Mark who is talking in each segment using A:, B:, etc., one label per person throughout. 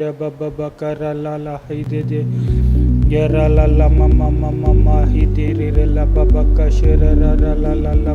A: Ya baba bakara la la hidede yara la la mama mama ma hidere la baba kashera la la la la.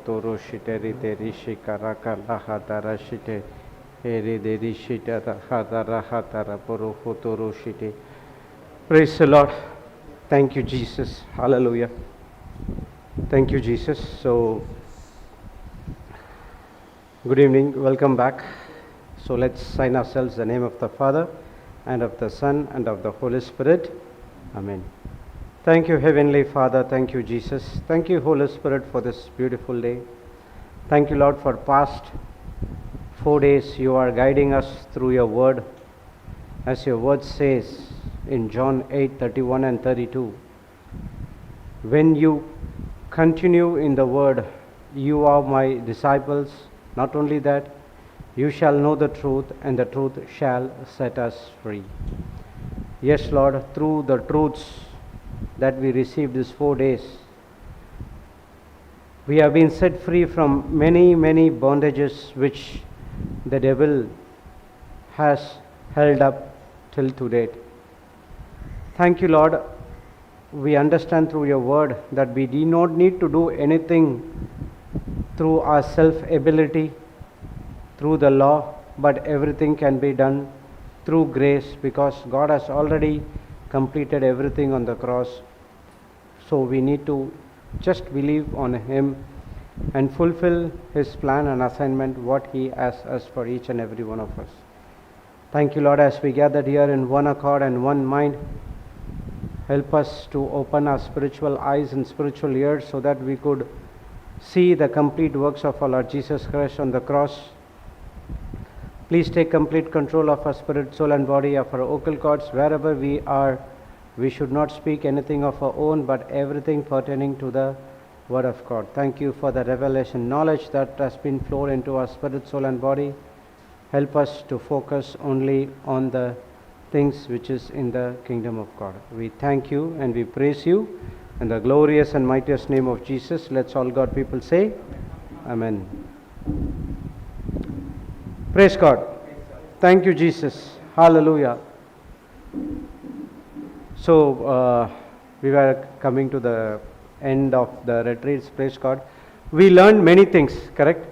A: Toro shiteri deri shikaraka lahatara shite eri deri shitara hatara hatara poro toro shite. Praise the Lord. Thank you, Jesus. Hallelujah. Thank you, Jesus. So, good evening. Welcome back. So let's sign ourselves in the name of the Father and of the Son and of the Holy Spirit. Amen. Thank you, Heavenly Father. Thank you, Jesus. Thank you, Holy Spirit, for this beautiful day. Thank you, Lord, for past 4 days you are guiding us through your word. As your word says in John 8:31 and 32, when you continue in the word, you are my disciples. Not only that, you shall know the truth, and the truth shall set us free. Yes, Lord, through the truths that we received these 4 days, we have been set free from many, many bondages which the devil has held up till to date. Thank you, Lord. We understand through your word that we do not need to do anything through our self-ability, through the law, but everything can be done through grace, because God has already completed everything on the cross. So we need to just believe on Him and fulfill His plan and assignment, what He has us for each and every one of us. Thank you, Lord, as we gathered here in one accord and one mind. Help us to open our spiritual eyes and spiritual ears so that we could see the complete works of our Lord Jesus Christ on the cross. Please take complete control of our spirit, soul and body, of our vocal cords. Wherever we are, we should not speak anything of our own, but everything pertaining to the Word of God. Thank you for the revelation knowledge that has been flowed into our spirit, soul and body. Help us to focus only on the things which is in the kingdom of God. We thank you and we praise you in the glorious and mightiest name of Jesus. Let's all God people say, Amen. Praise God. Thank you, Jesus. Hallelujah. So we were coming to the end of the retreats. Praise God. We learned many things, correct?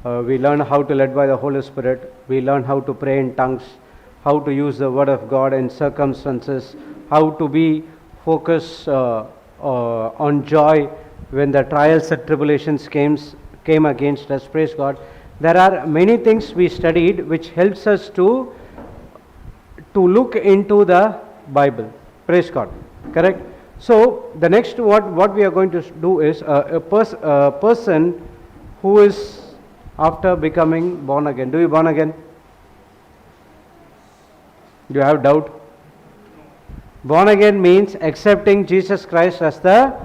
A: We learned how to lead by the Holy Spirit. We learned how to pray in tongues, how to use the Word of God in circumstances, how to be focused on joy when the trials and tribulations came against us. Praise God. There are many things we studied which helps us to look into the Bible. Praise God. Correct? So the next what we are going to do is a person who is after becoming born again. Do you born again? Do you have doubt? Born again means accepting Jesus Christ as the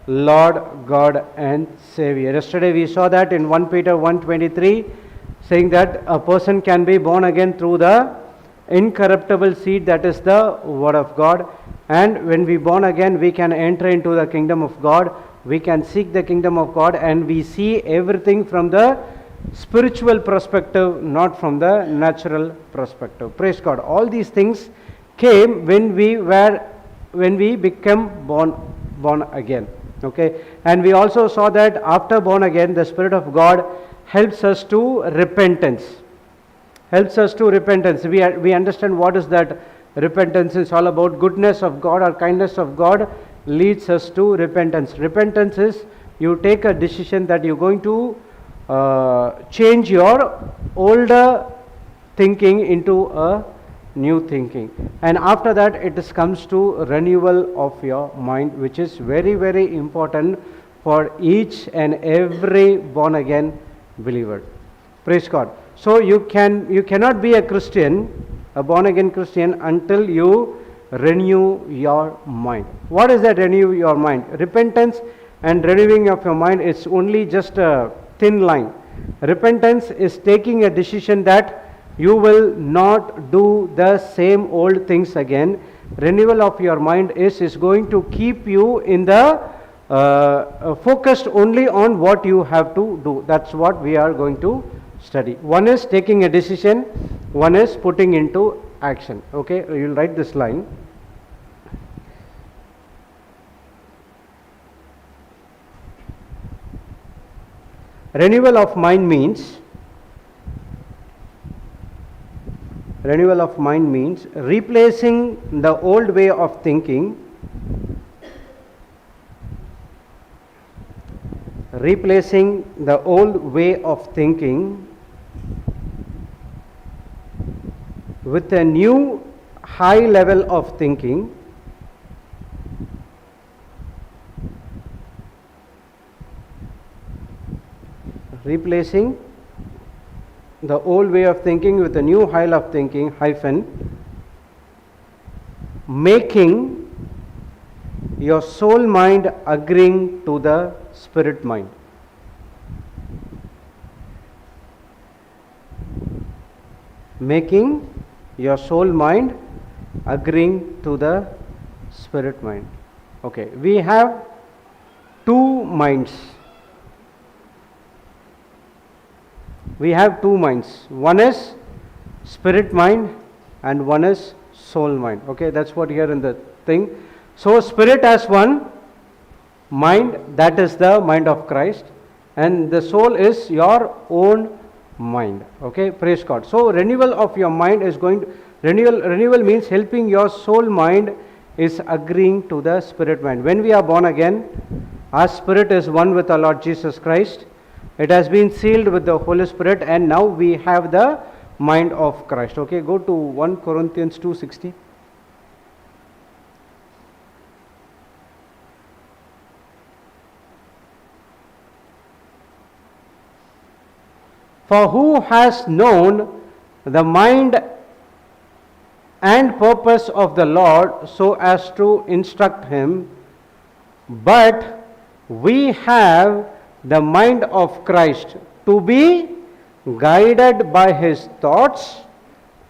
A: Lord, God and Savior. Yesterday we saw that in 1 Peter 1:23, saying that a person can be born again through the incorruptible seed, that is the Word of God. And when we born again, we can enter into the kingdom of God. We can seek the kingdom of God, and we see everything from the spiritual perspective, not from the natural perspective. Praise God. All these things came when we became born again. Okay, and we also saw that after born again, the Spirit of God helps us to repentance. We understand what is that repentance is all about. Goodness of God or kindness of God leads us to repentance. Repentance is you take a decision that you're going to change your older thinking into a new thinking, and after that it comes to renewal of your mind, which is very, very important for each and every born again believer. Praise God. So you cannot be a Christian, a born again Christian, until you renew your mind. What is that renew your mind? Repentance and renewing of your mind is only just a thin line. Repentance is taking a decision that you will not do the same old things again. Renewal of your mind is going to keep you in the focused only on what you have to do. That's what we are going to study. One is taking a decision, one is putting into action. Okay, you'll write this line. Renewal of mind means replacing the old way of thinking with a new high level of thinking, replacing the old way of thinking with a new high level of thinking, making your soul mind agreeing to the spirit mind. Making your soul mind agreeing to the spirit mind. Okay, we have two minds. One is spirit mind and one is soul mind. Okay, that's what here in the thing. So spirit has one mind, that is the mind of Christ, and the soul is your own mind. Okay, praise God. So renewal of your mind is going to, renewal means helping your soul mind is agreeing to the spirit mind. When we are born again, our spirit is one with our Lord Jesus Christ. It has been sealed with the Holy Spirit, and now we have the mind of Christ. Okay, go to 1 Corinthians 2:16. For who has known the mind and purpose of the Lord so as to instruct him? But we have the mind of Christ, to be guided by his thoughts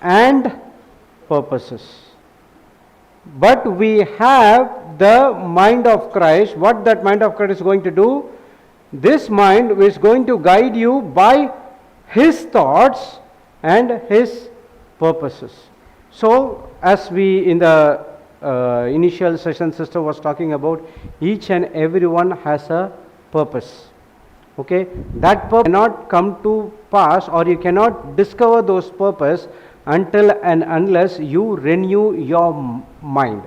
A: and purposes. But we have the mind of Christ. What that mind of Christ is going to do? This mind is going to guide you by his thoughts and his purposes. So, as we in the initial session sister was talking about, each and everyone has a purpose. Okay, that purpose cannot come to pass, or you cannot discover those purpose until and unless you renew your mind.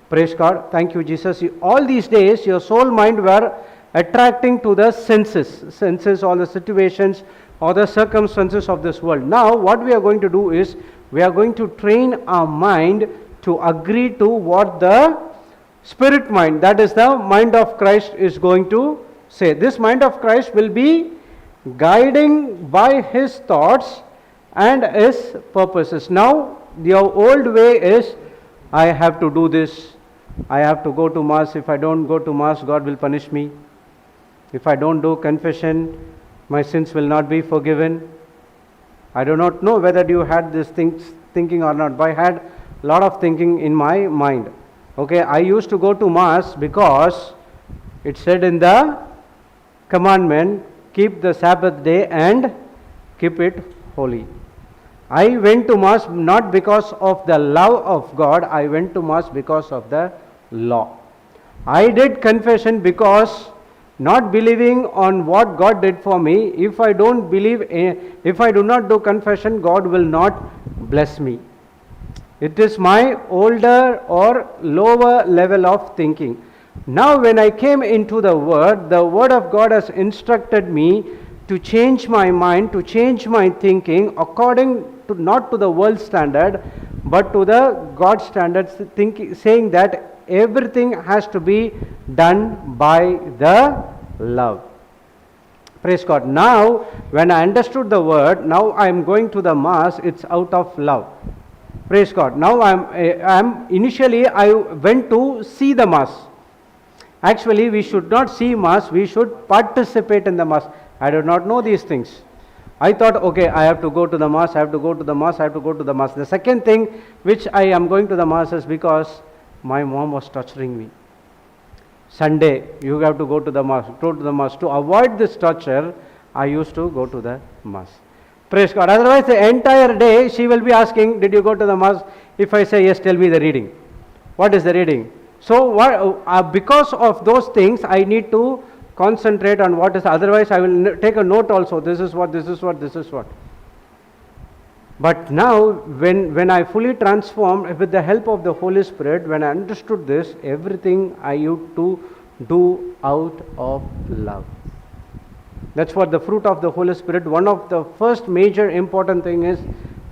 A: Praise God. Thank you, Jesus. All these days your soul mind were attracting to the senses, all the situations or the circumstances of this world. Now what we are going to do is, we are going to train our mind to agree to what the spirit mind, that is the mind of Christ, is going to say. This mind of Christ will be guiding by his thoughts and his purposes. Now your old way is, I have to do this, I have to go to mass. If I don't go to mass, God will punish me. If I don't do confession, my sins will not be forgiven. I do not know whether you had this thinking or not, but I had a lot of thinking in my mind. Okay, I used to go to mass because it said in the commandment, keep the Sabbath day and keep it holy. I went to mass not because of the love of God, I went to mass because of the law. I did confession because not believing on what God did for me. If I don't believe, if I do not do confession, God will not bless me. It is my older or lower level of thinking. Now when I came into the Word of God has instructed me to change my mind, to change my thinking according to, not to the world standard, but to the God standards, saying that everything has to be done by the love. Praise God. Now when I understood the word, now I am going to the mass, it's out of love. Praise God. Now initially I went to see the mass. Actually we should not see mass, we should participate in the mass. I did not know these things. I thought, okay, I have to go to the mass, I have to go to the mass, I have to go to the mass. The second thing which I am going to the mass is because my mom was torturing me. Sunday, you have to go to the mass, go to the mass. To avoid this torture, I used to go to the mass. Praise God. Otherwise, the entire day, she will be asking, did you go to the mass? If I say yes, tell me the reading. What is the reading? So, because of those things, I need to concentrate on what is, otherwise I will take a note also, this is what, this is what, this is what. But now when I fully transformed with the help of the Holy Spirit, when I understood this, everything I used to do out of love. That's what the fruit of the Holy Spirit, one of the first major important thing is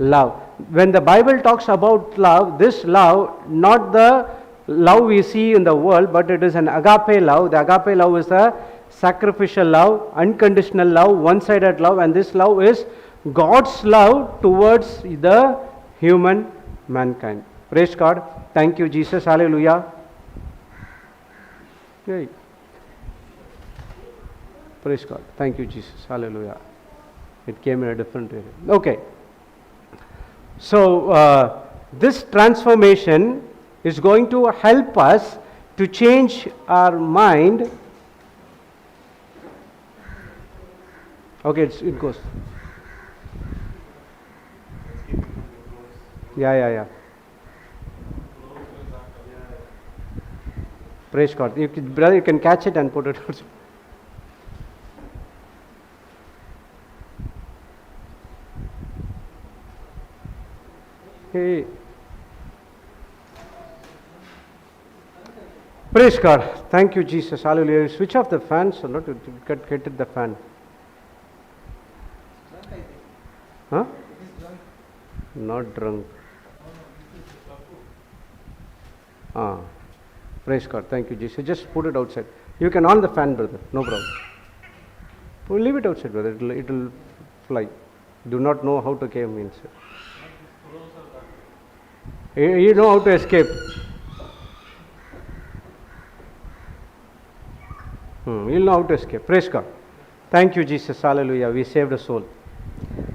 A: love. When the Bible talks about love, this love, not the love we see in the world, but it is an agape love. The agape love is a sacrificial love, unconditional love, one-sided love, and this love is God's love towards the human mankind. Praise God. Thank you, Jesus. Hallelujah. Okay. Praise God. Thank you, Jesus. Hallelujah. It came in a different way. Okay. So, this transformation is going to help us to change our mind. Okay, it goes. Yeah. Praise God. Brother, you can catch it and put it out. Hey. Praise God. Thank you, Jesus. Hallelujah. Switch off the fan so not to get it the fan. Huh? Not drunk. Praise God. Thank you, Jesus. Just put it outside. You can on the fan, brother. No problem. We'll leave it outside, brother. It will fly. Do not know how to came inside. You know how to escape. You'll know how to escape. Praise God. Thank you, Jesus. Hallelujah. We saved a soul.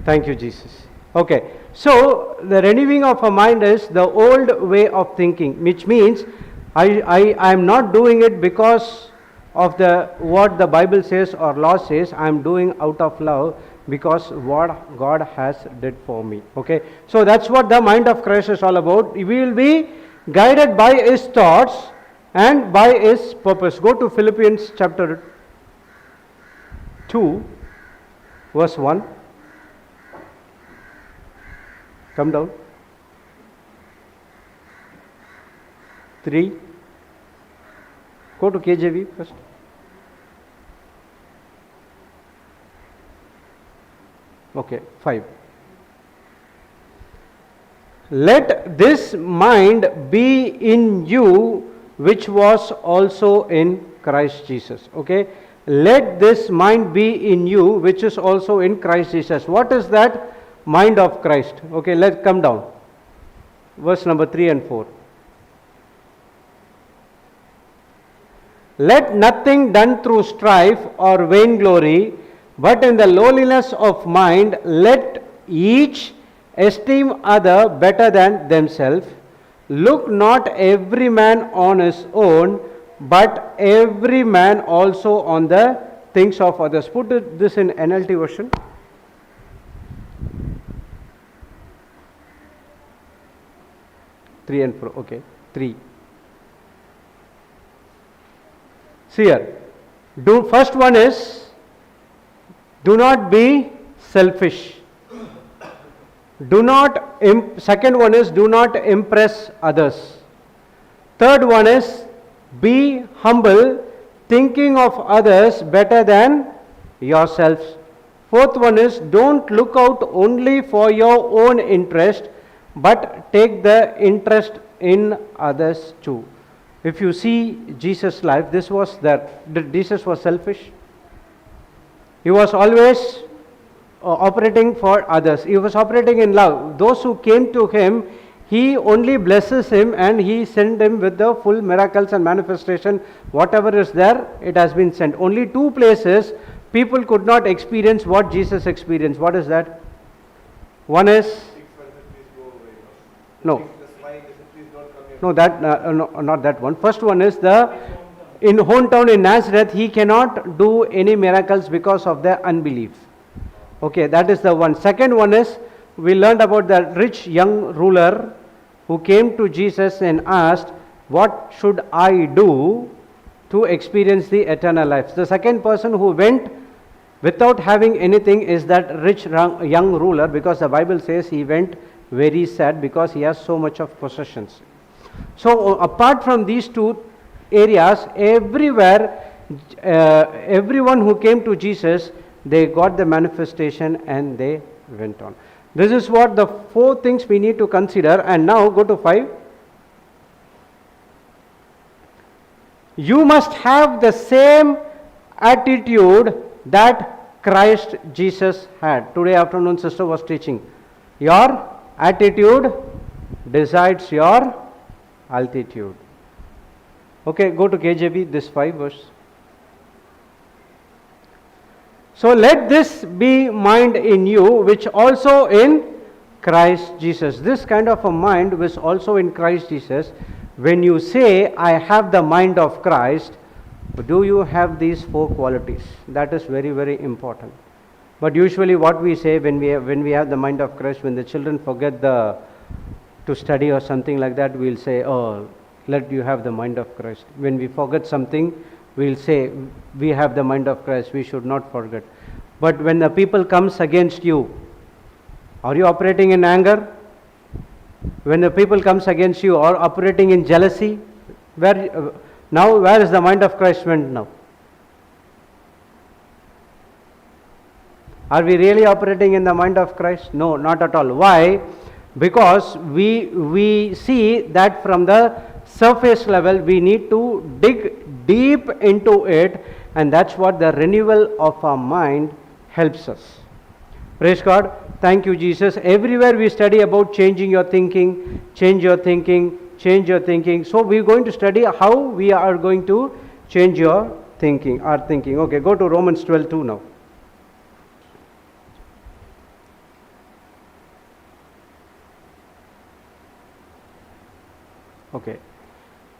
A: Thank you, Jesus. Okay. So, the renewing of our mind is the old way of thinking, which means I am not doing it because of what the Bible says or law says. I am doing out of love because what God has did for me. Okay. So, that's what the mind of Christ is all about. We will be guided by His thoughts and by His purpose. Go to Philippians chapter 2, verse 1. Come down. 3. Go to KJV first. Okay, 5. Let this mind be in you, which was also in Christ Jesus. Okay, let this mind be in you, which is also in Christ Jesus. What is that mind of Christ? Okay, let's come down. Verse number 3 and 4. Let nothing done through strife or vainglory, but in the lowliness of mind, let each esteem other better than themselves. Look not every man on his own, but every man also on the things of others. Put this in NLT version. Three and 4. Okay, 3. See here. First one is, do not be selfish. Second one is, do not impress others. Third one is, be humble, thinking of others better than yourselves. Fourth one is, don't look out only for your own interest, but take the interest in others too. If you see Jesus' life, Jesus was selfish. He was always operating for others. He was operating in love. Those who came to Him, He only blesses him and He sent him with the full miracles and manifestation. Whatever is there, it has been sent. Only 2 places people could not experience what Jesus experienced. What is that? One is not that one. First one is in hometown in Nazareth, he cannot do any miracles because of their unbelief. Okay, that is the one. Second one is, we learned about the rich young ruler who came to Jesus and asked, what should I do to experience the eternal life? The second person who went without having anything is that rich young ruler, because the Bible says he went very sad because he has so much of possessions. So apart from these 2 areas, everywhere, everyone who came to Jesus, they got the manifestation and they went on. This is what the 4 things we need to consider. And now go to 5. You must have the same attitude that Christ Jesus had. Today afternoon sister was teaching. Your attitude decides your altitude. Okay, go to KJV, this 5 verse. So let this be mind in you, which also in Christ Jesus. This kind of a mind was also in Christ Jesus. When you say, I have the mind of Christ, do you have these 4 qualities? That is very, very important. But usually what we say when we have the mind of Christ, when the children forget the to study or something like that, we'll say, oh, let you have the mind of Christ. When we forget something, we'll say, we have the mind of Christ, we should not forget. But when the people comes against you, are you operating in anger? When the people comes against you, or operating in jealousy? Now where is the mind of Christ went now? Are we really operating in the mind of Christ? No, not at all. Why? Because we see that from the surface level, we need to dig deep into it, and that's what the renewal of our mind helps us. Praise God. Thank you, Jesus. Everywhere we study about changing your thinking, change your thinking, change your thinking. So we're going to study how we are going to change your thinking, our thinking. Okay, go to Romans 12:2 now. Okay.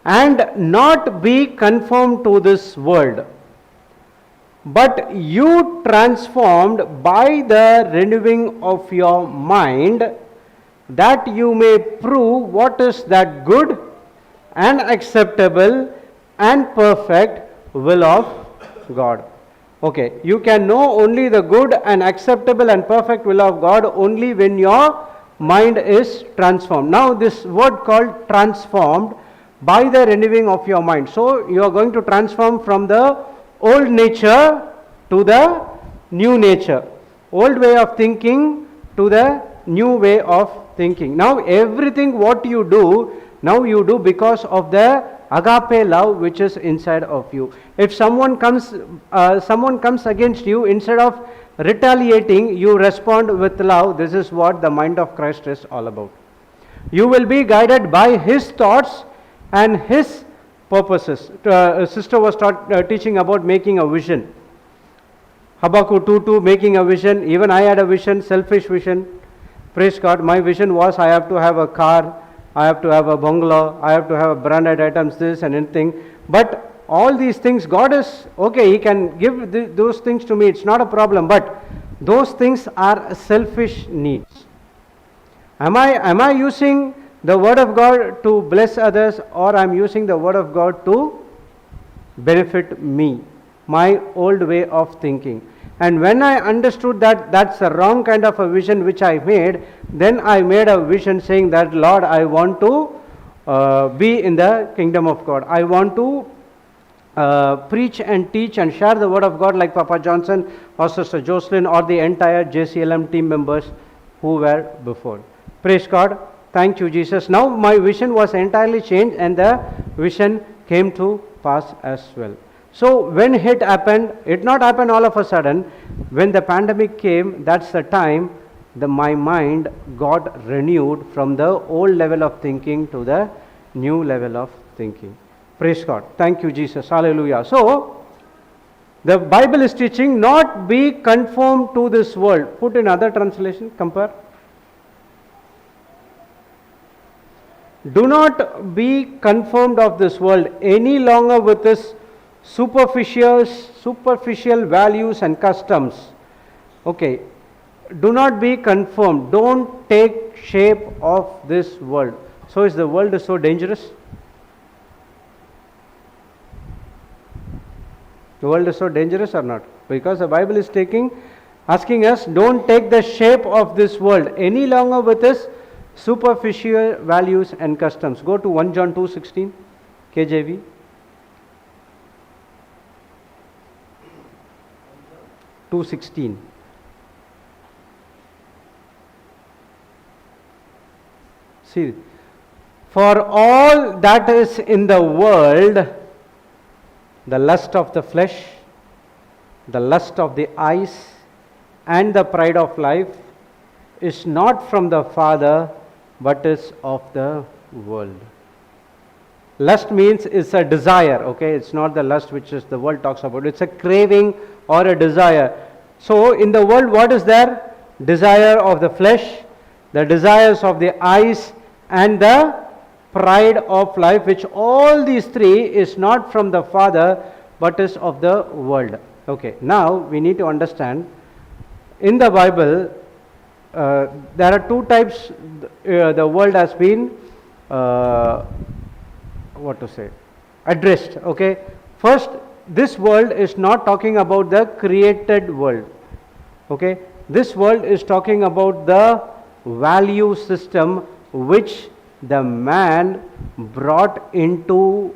A: And not be conformed to this world, but you transformed by the renewing of your mind, that you may prove what is that good and acceptable and perfect will of God. Okay, you can know only the good and acceptable and perfect will of God only when your mind is transformed. Now this word called transformed, by the renewing of your mind. So you are going to transform from the old nature to the new nature, old way of thinking to the new way of thinking. Now everything what you do, now you do because of the agape love which is inside of you. If someone comes against you, instead of retaliating, you respond with love. This is what the mind of Christ is all about. You will be guided by His thoughts and His purposes. Sister was teaching about making a vision. Habakkuk 2:2, making a vision. Even I had a vision, selfish vision. Praise God. My vision was, I have to have a car, I have to have a bungalow, I have to have branded items, this and anything. But all these things, God is okay, He can give those things to me, it's not a problem. But those things are selfish needs. Am I using the word of God to bless others, or I'm using the word of God to benefit me, my old way of thinking? And when I understood that that's the wrong kind of a vision which I made, then I made a vision saying that, Lord, I want to be in the kingdom of God. I want to preach and teach and share the word of God like Papa Johnson or Sister Jocelyn or the entire JCILM team members who were before. Praise God. Thank you, Jesus. Now my vision was entirely changed, and the vision came to pass as well. So when it happened, it not happened all of a sudden. When the pandemic came, that's the time my mind got renewed from the old level of thinking to the new level of thinking. Praise God. Thank you, Jesus. Hallelujah. So the Bible is teaching not be conformed to this world. Put in other translation, compare. Do not be conformed of this world any longer with its superficial values and customs. Okay, do not be conformed. Don't take shape of this world. So is the world so dangerous? The world is so dangerous or not? Because the Bible is asking us, don't take the shape of this world any longer with its superficial values and customs. Go to 1 John 2:16, KJV. See, for all that is in the world, the lust of the flesh, the lust of the eyes, and the pride of life, is not from the Father, but is of the world. Lust means it's a desire, okay? It's not the lust which is the world talks about. It's a craving or a desire. So in the world, what is there? Desire of the flesh, the desires of the eyes, and the pride of life, which all these three is not from the Father, but is of the world. Okay, now we need to understand, in the Bible, there are two types the world has been what to say, addressed. Okay, first, this world is not talking about the created world. Okay, this world is talking about the value system which the man brought into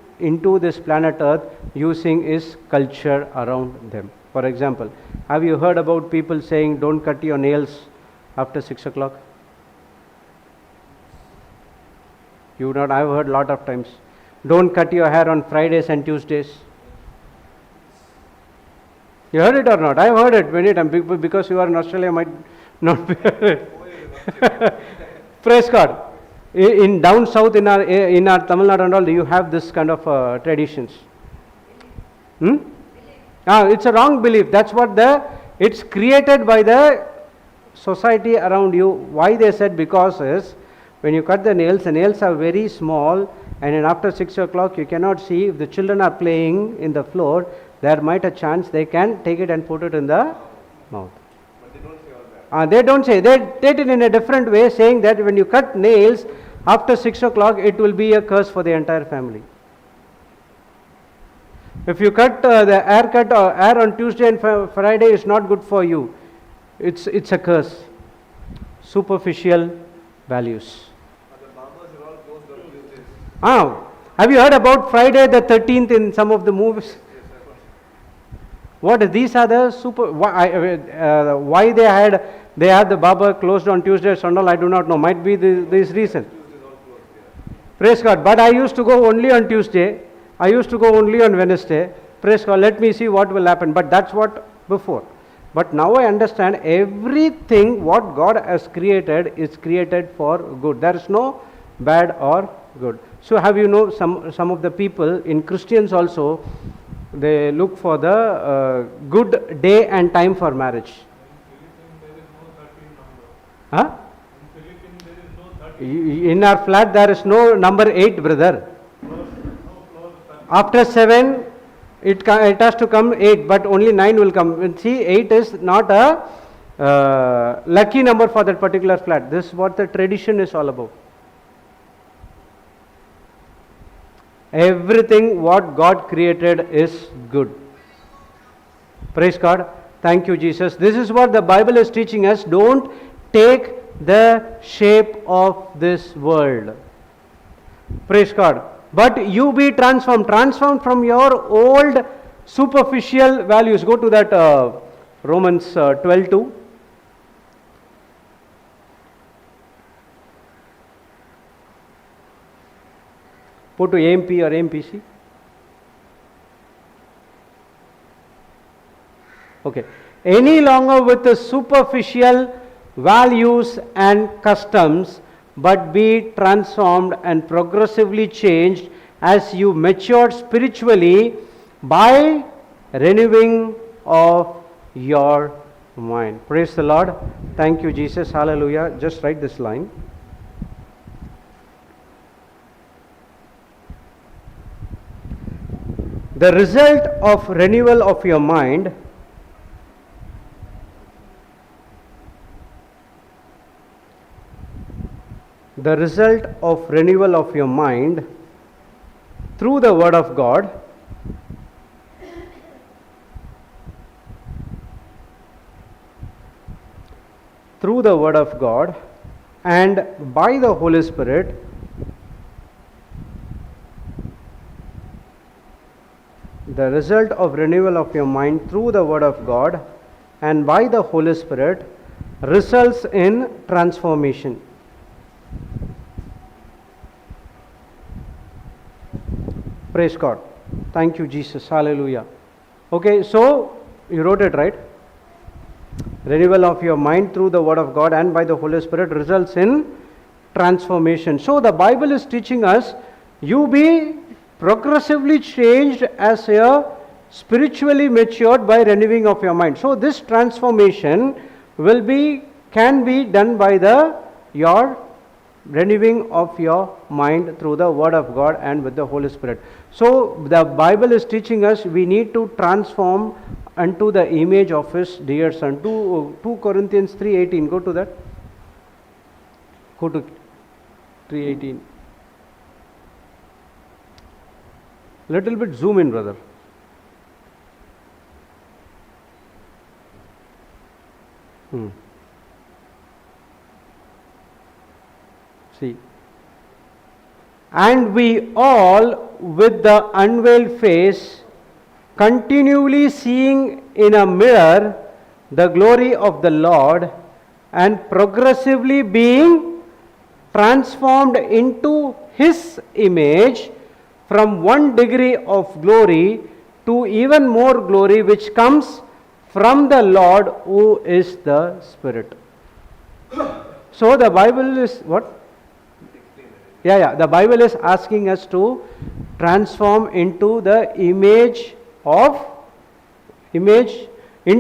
A: this planet earth using his culture around them. For example, have you heard about people saying don't cut your nails after 6 o'clock? You not, I've heard lot of times. Don't cut your hair on Fridays and Tuesdays. You heard it or not? I've heard it many times. Because you are in Australia, might not be. Praise God. In down south in our Tamil Nadu and all, do you have this kind of traditions? It's a wrong belief. That's what it's created by the society around you. Why they said because is, when you cut the nails are very small, and then after 6 o'clock you cannot see. If the children are playing in the floor, there might a chance they can take it and put it in the mouth. But they don't say all that. They don't say. They did it in a different way, saying that when you cut nails after 6 o'clock, it will be a curse for the entire family. If you cut the haircut or hair on Tuesday and Friday, is not good for you. It's a curse. Superficial values.
B: The barbers are all closed on Tuesdays.
A: Have you heard about Friday the 13th in some of the movies?
B: Yes, of course.
A: What these are the why they had the barber closed on Tuesdays and all, I do not know. Might be this reason.
B: Tuesdays all closed, yeah.
A: Praise God. But I used to go only on Tuesday. I used to go only on Wednesday. Praise God. Let me see what will happen. But that's what before. But now I understand everything what God has created is created for good. There is no bad or good. So have you know some of the people in Christians also, they look for the good day and time for marriage. Huh? In our flat there is no number 8, brother. After 7 it has to come 8, but only 9 will come. See, 8 is not a lucky number for that particular flat. This is what the tradition is all about. Everything what God created is good. Praise God. Thank you, Jesus. This is what the Bible is teaching us. Don't take the shape of this world. Praise God. But you be transformed from your old superficial values. Go to that Romans 12:2. Put to AMP or AMPC. Okay. Any longer with the superficial values and customs, but be transformed and progressively changed as you mature spiritually by renewing of your mind. Praise the Lord. Thank you, Jesus. Hallelujah. Just write this line. The result of renewal of your mind through the Word of God and by the Holy Spirit the result of renewal of your mind through the Word of God and by the Holy Spirit results in transformation. Praise God. Thank you, Jesus. Hallelujah. Okay, so you wrote it right. Renewal of your mind through the Word of God and by the Holy Spirit results in transformation. So the Bible is teaching us, you be progressively changed as a spiritually matured by renewing of your mind. So this transformation can be done by your renewing of your mind through the Word of God and with the Holy Spirit. So the Bible is teaching us we need to transform unto the image of His dear Son. 2 Corinthians 3:18. Go to that. Go to 318. Little bit zoom in, brother. See. And we all, with the unveiled face, continually seeing in a mirror the glory of the Lord, and progressively being transformed into His image from one degree of glory to even more glory, which comes from the Lord who is the Spirit. So the Bible is what? The Bible is asking us to transform into the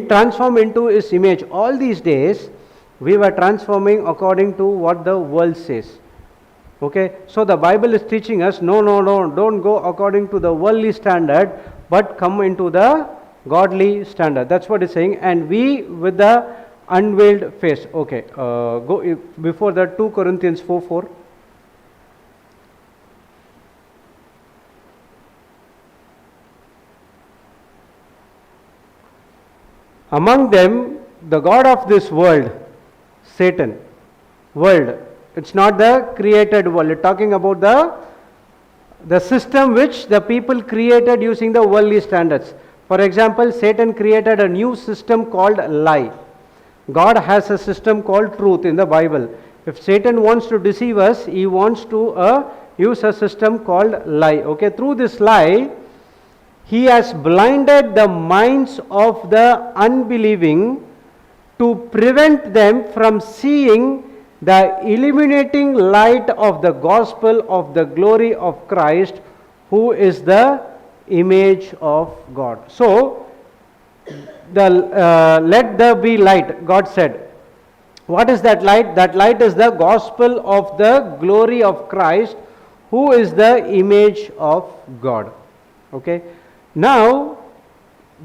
A: transform into His image. All these days we were transforming according to what the world says. Okay, so the Bible is teaching us, no, don't go according to the worldly standard, but come into the godly standard. That's what it's saying. And we with the unveiled face. Okay, go before that, 2 Corinthians 4:4. Among them, the God of this world, Satan, world. It's not the created world. It's talking about the system which the people created using the worldly standards. For example, Satan created a new system called lie. God has a system called truth in the Bible. If Satan wants to deceive us, he wants to use a system called lie. Okay, through this lie, he has blinded the minds of the unbelieving to prevent them from seeing the illuminating light of the gospel of the glory of Christ, who is the image of God. So, let there be light, God said. What is that light? That light is the gospel of the glory of Christ, who is the image of God. Okay. Now,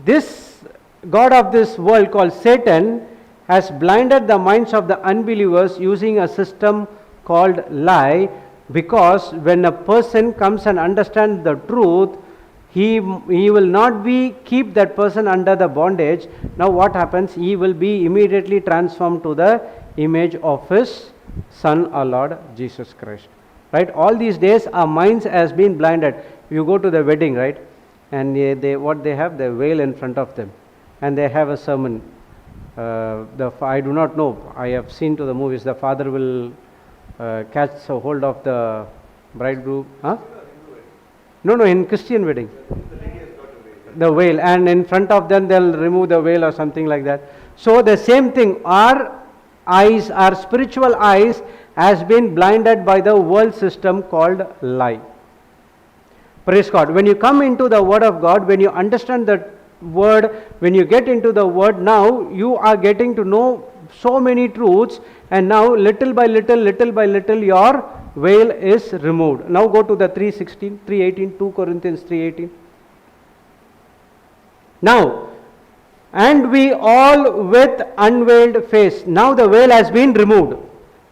A: this God of this world called Satan has blinded the minds of the unbelievers using a system called lie, because when a person comes and understands the truth, he will not keep that person under the bondage. Now what happens? He will be immediately transformed to the image of his Son, our Lord Jesus Christ. Right? All these days our minds has been blinded. You go to the wedding, right? And they have the veil in front of them, and they have a sermon. I do not know. I have seen to the movies. The father will catch a hold of the bridegroom. Huh? No, in Christian wedding. The veil, and in front of them they'll remove the veil or something like that. So the same thing. Our eyes, our spiritual eyes, has been blinded by the world system called lie. Praise God. When you come into the Word of God, when you understand the Word, when you get into the Word, now you are getting to know so many truths, and now little by little, your veil is removed. Now go to the 3:18, 2 Corinthians 3:18. Now, and we all with unveiled face. Now the veil has been removed.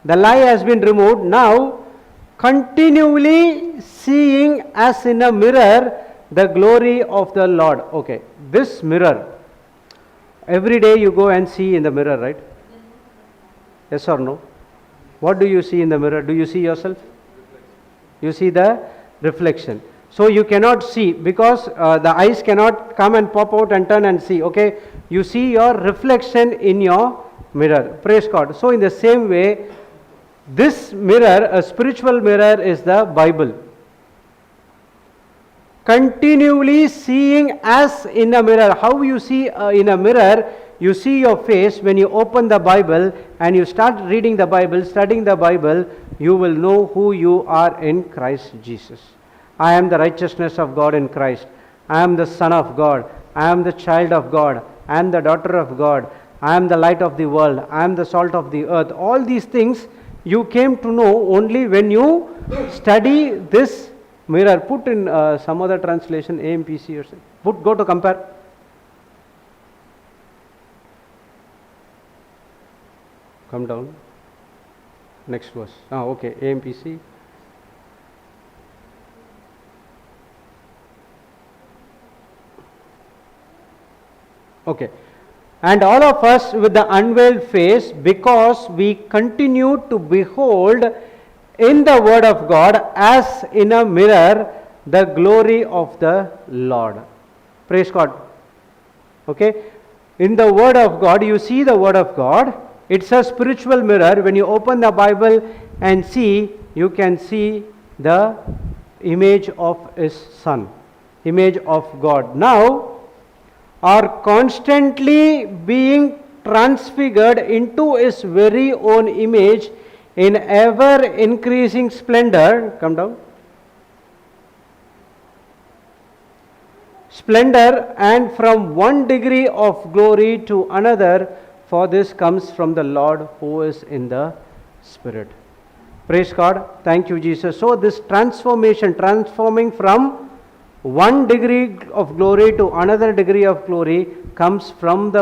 A: The lie has been removed. Now, continually seeing as in a mirror the glory of the Lord. Okay, this mirror, every day you go and see in the mirror, right? Yes or no? What do you see in the mirror? Do you see yourself? You see the reflection. So you cannot see, because the eyes cannot come and pop out and turn and see. Okay, you see your reflection in your mirror. Praise God. So in the same way, this mirror, a spiritual mirror, is the Bible. Continually seeing as in a mirror. How you see in a mirror? You see your face when you open the Bible and you start reading the Bible, studying the Bible, you will know who you are in Christ Jesus. I am the righteousness of God in Christ. I am the Son of God. I am the child of God. I am the daughter of God. I am the light of the world. I am the salt of the earth. All these things you came to know only when you study this mirror. Put in some other translation, AMPC or something. Go to compare. Come down. next verse. Okay, AMPC. Okay. And all of us with the unveiled face, because we continue to behold in the Word of God as in a mirror the glory of the Lord. Praise God. Okay. In the Word of God, you see the Word of God. It's a spiritual mirror. When you open the Bible and see, you can see the image of His Son, image of God. Now, are constantly being transfigured into His very own image in ever increasing splendor. Come down. Splendor, and from one degree of glory to another, for this comes from the Lord who is in the Spirit. Praise God. Thank you, Jesus. So this transformation, transforming from one degree of glory to another degree of glory, comes from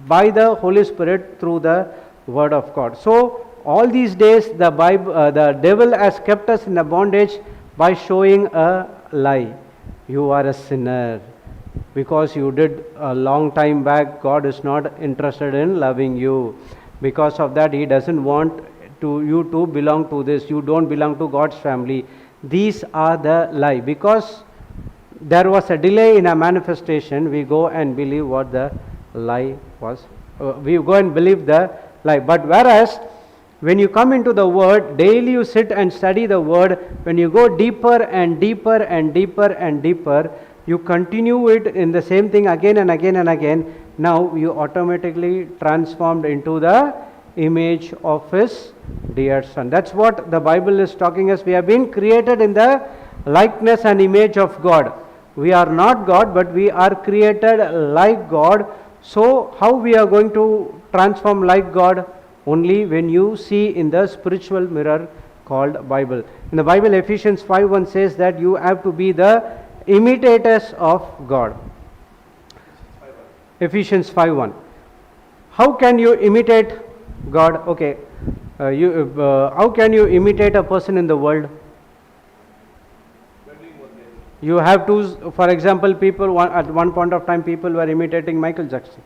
A: by the Holy Spirit through the Word of God. So all these days the devil has kept us in the bondage by showing a lie. You are a sinner. Because you did a long time back, God is not interested in loving you. Because of that, He doesn't want you to belong to this. You don't belong to God's family. These are the lie. Because there was a delay in a manifestation, we go and believe what the lie was. We go and believe the lie. But whereas when you come into the Word, daily you sit and study the Word, when you go deeper and deeper and deeper and deeper, you continue it in the same thing again and again and again. Now you automatically transformed into the image of His dear Son. That's what the Bible is talking us. We have been created in the likeness and image of God. We are not God, but we are created like God. So how we are going to transform like God? Only when you see in the spiritual mirror called Bible. In the Bible, Ephesians 5:1 says that you have to be the imitators of God. Ephesians 5:1. How can you imitate God? Okay, how can you imitate a person in the world? You have to, for example, at one point of time, people were imitating Michael Jackson.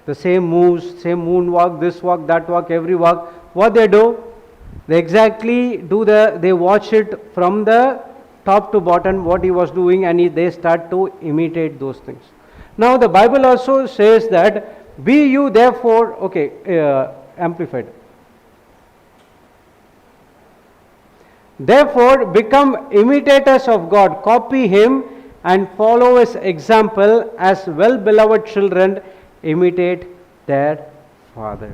A: The same moves, same moonwalk, this walk, that walk, every walk. What they do? They exactly they watch it from the top to bottom, what he was doing, and they start to imitate those things. Now the Bible also says that, be you therefore, amplified. Therefore, become imitators of God, copy Him and follow His example as well-beloved children imitate their Father.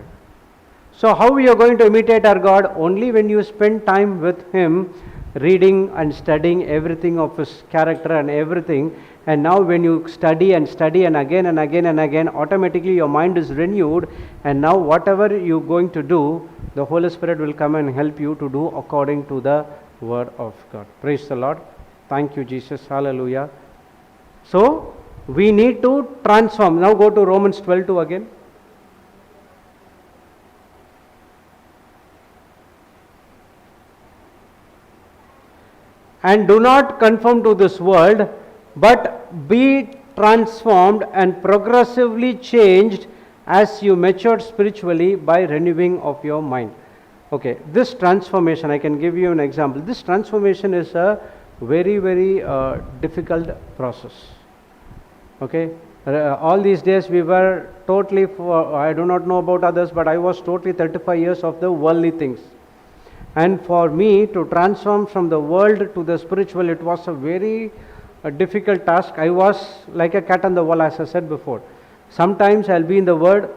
A: So how we are going to imitate our God? Only when you spend time with Him, reading and studying everything of His character and everything. And now when you study and again and again and again, automatically your mind is renewed, and now whatever you're going to do, the Holy Spirit will come and help you to do according to the Word of God. Praise the Lord. Thank you, Jesus. Hallelujah. So we need to transform. Now go to Romans 12:2 again. And do not conform to this world, but be transformed and progressively changed as you mature spiritually by renewing of your mind. Okay, this transformation, I can give you an example. This transformation is a very, very difficult process. Okay, all these days we were totally, I do not know about others, but I was totally 35 years of the worldly things. And for me to transform from the world to the spiritual, it was a very difficult task. I was like a cat on the wall, as I said before. Sometimes I'll be in the word,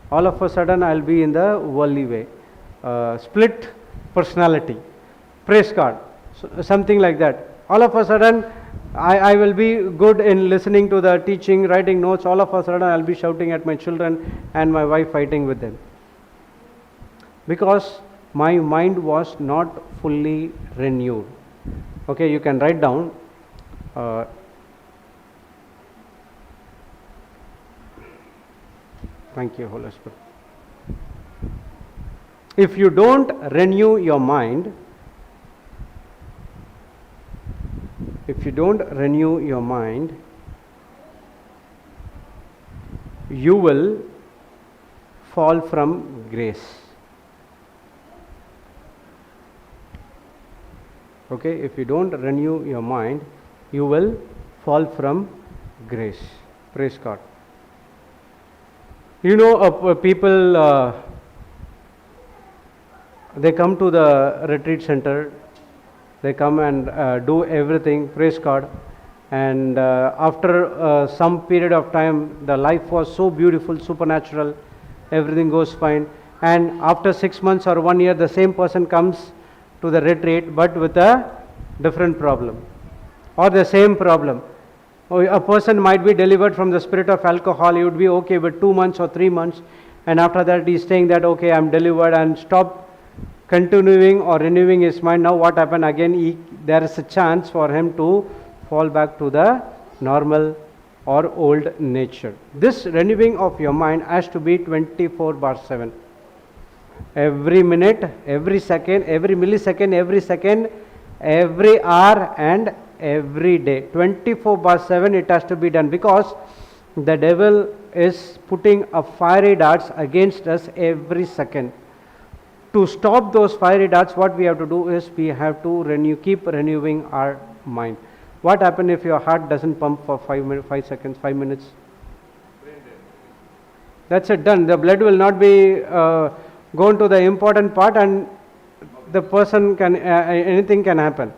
A: all of a sudden I'll be in the worldly way. Split personality. Praise God. So, something like that. All of a sudden I will be good in listening to the teaching, writing notes. All of a sudden I'll be shouting at my children and my wife, fighting with them. Because my mind was not fully renewed. Okay, you can write down. Thank you, Holy Spirit. if you don't renew your mind, you will fall from grace. Okay, if you don't renew your mind, you will fall from grace. Praise God. You know, people, they come to the retreat center, they come and do everything, praise God, and after some period of time, the life was so beautiful, supernatural, everything goes fine, and after 6 months or 1 year, the same person comes to the retreat but with a different problem or the same problem. A person might be delivered from the spirit of alcohol, he would be okay with 2 months or 3 months, and after that he is saying that okay, I am delivered, and stop continuing or renewing his mind. Now what happened again, there is a chance for him to fall back to the normal or old nature. This renewing of your mind has to be 24/7. Every minute, every second, every millisecond, every second, every hour and every day. 24/7 it has to be done, because the devil is putting a fiery darts against us every second. To stop those fiery darts, what we have to do is we have to keep renewing our mind. What happens if your heart doesn't pump for 5 seconds, 5 minutes? That's it, done. The blood will not be going to the important part, and the person can, anything can happen.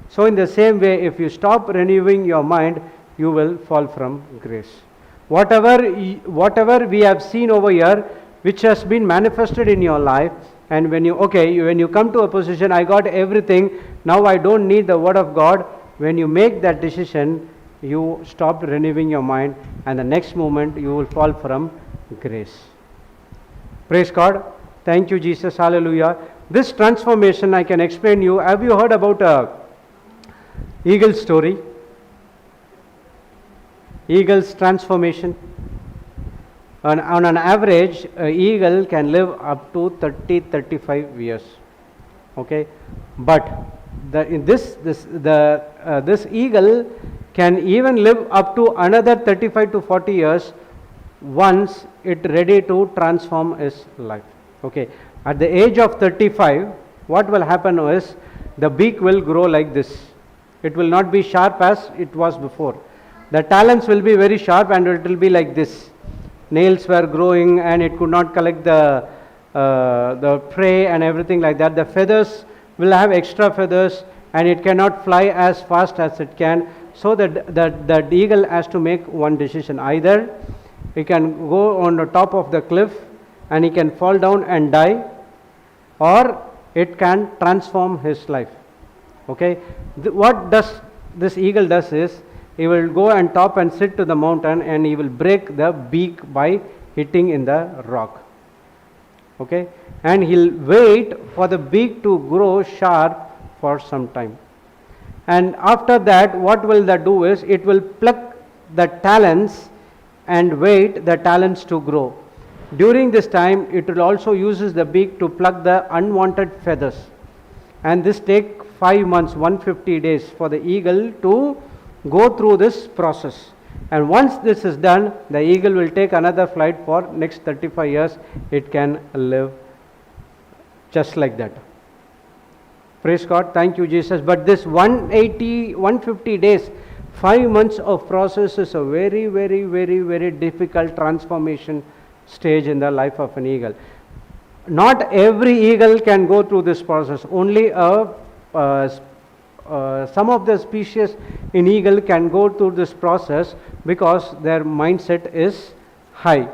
A: So in the same way, if you stop renewing your mind, you will fall from grace. Whatever we have seen over here, which has been manifested in your life, and when you come to a position, I got everything, now I don't need the word of God. When you make that decision, you stop renewing your mind, and the next moment you will fall from grace. Praise God. Thank you, Jesus. Hallelujah. This transformation I can explain you. Have you heard about eagle's story? Eagle's transformation. On an average, an eagle can live up to 30-35 years. Okay, but this eagle can even live up to another 35 to 40 years once it ready to transform its life. Okay, at the age of 35, what will happen is the beak will grow like this. It will not be sharp as it was before. The talons will be very sharp, and it will be like this. Nails were growing, and it could not collect the prey and everything like that. The feathers will have extra feathers, and it cannot fly as fast as it can. So that eagle has to make one decision. Either he can go on the top of the cliff and he can fall down and die, or it can transform his life. Okay, what does this eagle does is, he will go and top and sit to the mountain, and he will break the beak by hitting in the rock. Okay, and he'll wait for the beak to grow sharp for some time, and after that what will that do is, it will pluck the talons and wait the talons to grow. During this time, it will also uses the beak to pluck the unwanted feathers, and this take 5 months, 150 days for the eagle to go through this process. And once this is done, the eagle will take another flight for next 35 years. It can live just like that. Praise God. Thank you, Jesus. But this 180, 150 days, 5 months of process is a very, very, very, very difficult transformation stage in the life of an eagle. Not every eagle can go through this process. Only some of the species in eagle can go through this process because their mindset is high.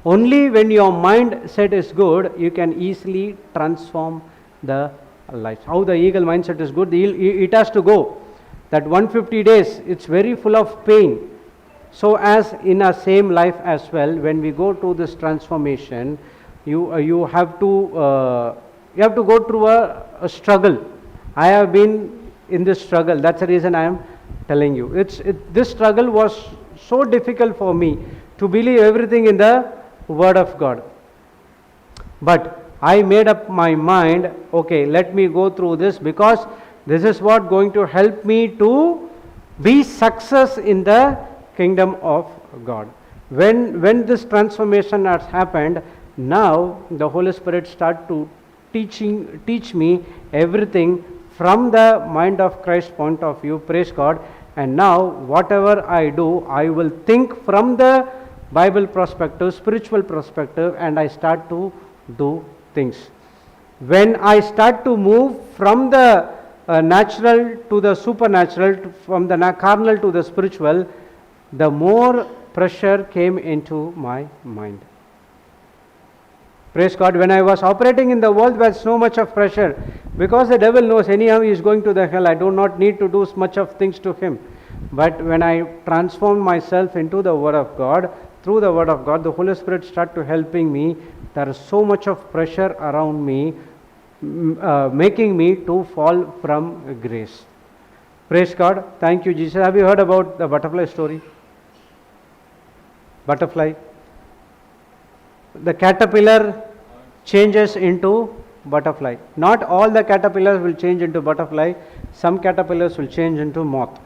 A: Only when your mindset is good, you can easily transform the life. How the eagle mindset is good, it has to go. That 150 days, it's very full of pain. So as in our same life as well, when we go to this transformation, you have to go through a struggle. I have been in this struggle. That's the reason I am telling you. This struggle was so difficult for me to believe everything in the Word of God. But I made up my mind, okay, let me go through this because this is what going to help me to be success in the kingdom of God. When this transformation has happened, now the Holy Spirit start to teach me everything from the mind of Christ point of view. Praise God. And now whatever I do, I will think from the Bible perspective, spiritual perspective, and I start to do things. When I start to move from the natural to the supernatural, from the carnal to the spiritual, the more pressure came into my mind. Praise God. When I was operating in the world, there was so much of pressure, because the devil knows anyhow he is going to the hell. I do not need to do much of things to him. But when I transform myself into the Word of God, through the Word of God, the Holy Spirit start to helping me. There is so much of pressure around me, making me to fall from grace. Praise God. Thank you, Jesus. Have you heard about the butterfly story? Butterfly. The caterpillar changes into butterfly. Not all the caterpillars will change into butterfly. Some caterpillars will change into moth.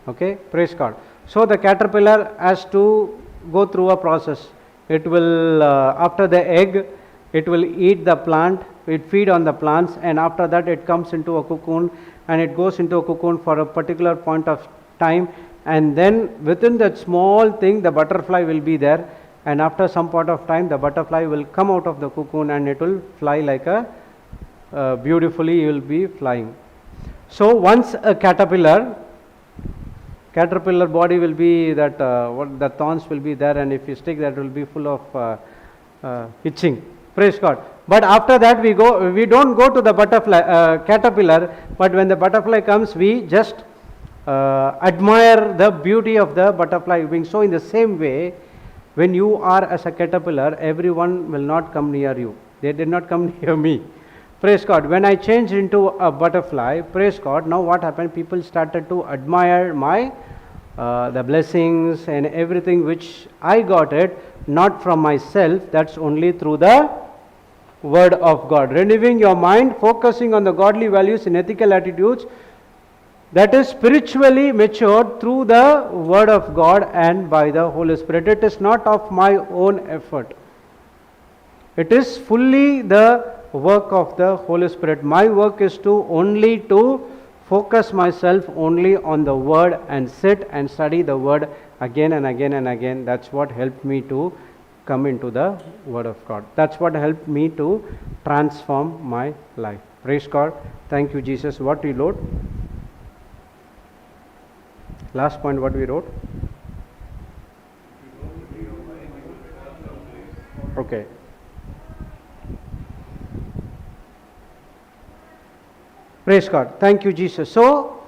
A: Okay, praise God. So the caterpillar has to go through a process. It will, after the egg, it will eat the plant, it feed on the plants, and after that it comes into a cocoon, and it goes into a cocoon for a particular point of time, and then within that small thing the butterfly will be there, and after some point of time the butterfly will come out of the cocoon and it will fly like a beautifully, you will be flying. So once a caterpillar body will be that what the thorns will be there, and if you stick that will be full of itching. Praise God. But after that we don't go to the butterfly caterpillar, but when the butterfly comes we just admire the beauty of the butterfly wing. So in the same way, when you are as a caterpillar, everyone will not come near you. They did not come near me. Praise God. When I changed into a butterfly, praise God, now what happened? People started to admire my the blessings and everything which I got it, not from myself, that's only through the Word of God. Renewing your mind, focusing on the godly values and ethical attitudes, that is spiritually matured through the Word of God and by the Holy Spirit. It is not of my own effort. It is fully the work of the Holy Spirit. My work is to only to focus myself only on the Word and sit and study the Word again and again and again. That's what helped me to come into the Word of God. That's what helped me to transform my life. Praise God. Thank you, Jesus. What we wrote? Last point, what we wrote? Okay. Praise God. Thank you, Jesus. So,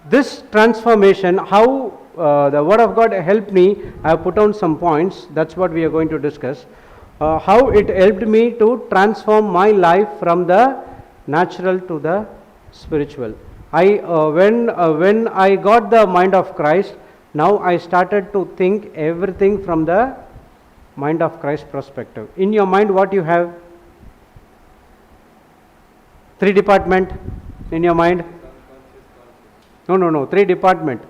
A: this transformation, how the Word of God helped me, I have put down some points. That's what we are going to discuss. How it helped me to transform my life from the natural to the spiritual. When I got the mind of Christ, now I started to think everything from the mind of Christ perspective. In your mind, what you have? 3 department in your mind? No. 3 department.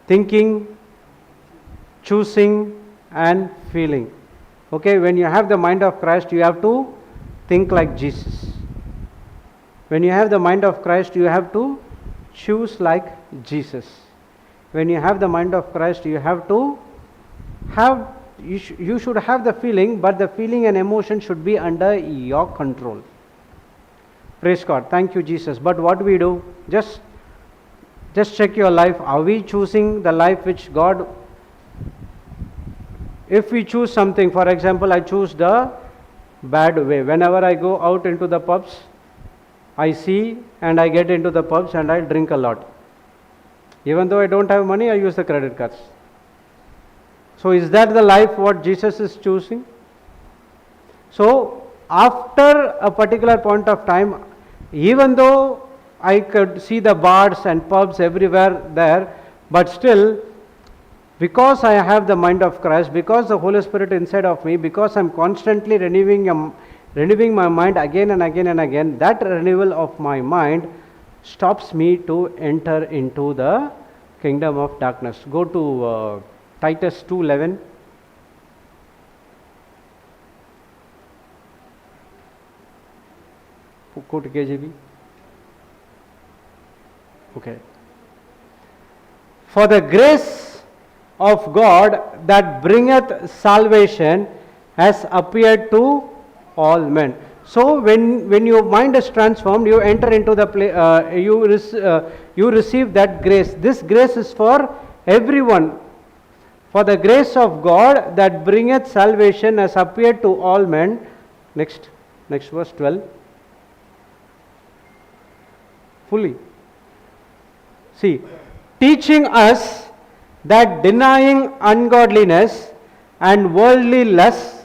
A: Thinking, choosing, and feeling. Okay, when you have the mind of Christ, you have to think like Jesus. When you have the mind of Christ, you have to choose like Jesus. When you have the mind of Christ, you have to have, you should have the feeling, but the feeling and emotion should be under your control. Praise God. Thank you, Jesus. But what we do, just check your life. Are we choosing the life which God? If we choose something, for example, I choose the bad way. Whenever I go out into the pubs, I see and I get into the pubs and I drink a lot. Even though I don't have money, I use the credit cards. So is that the life what Jesus is choosing? So after a particular point of time, even though I could see the bars and pubs everywhere there, but still, because I have the mind of Christ, because the Holy Spirit inside of me, because I'm constantly renewing renewing my mind again and again and again, that renewal of my mind stops me to enter into the kingdom of darkness. Go to Titus 2:11. Go to KJV. Okay. For the grace of God that bringeth salvation has appeared to all men. So when your mind is transformed, you enter into the you receive that grace. This grace is for everyone. For the grace of God that bringeth salvation has appeared to all men. Next verse 12. Fully. See, teaching us that denying ungodliness and worldly lusts,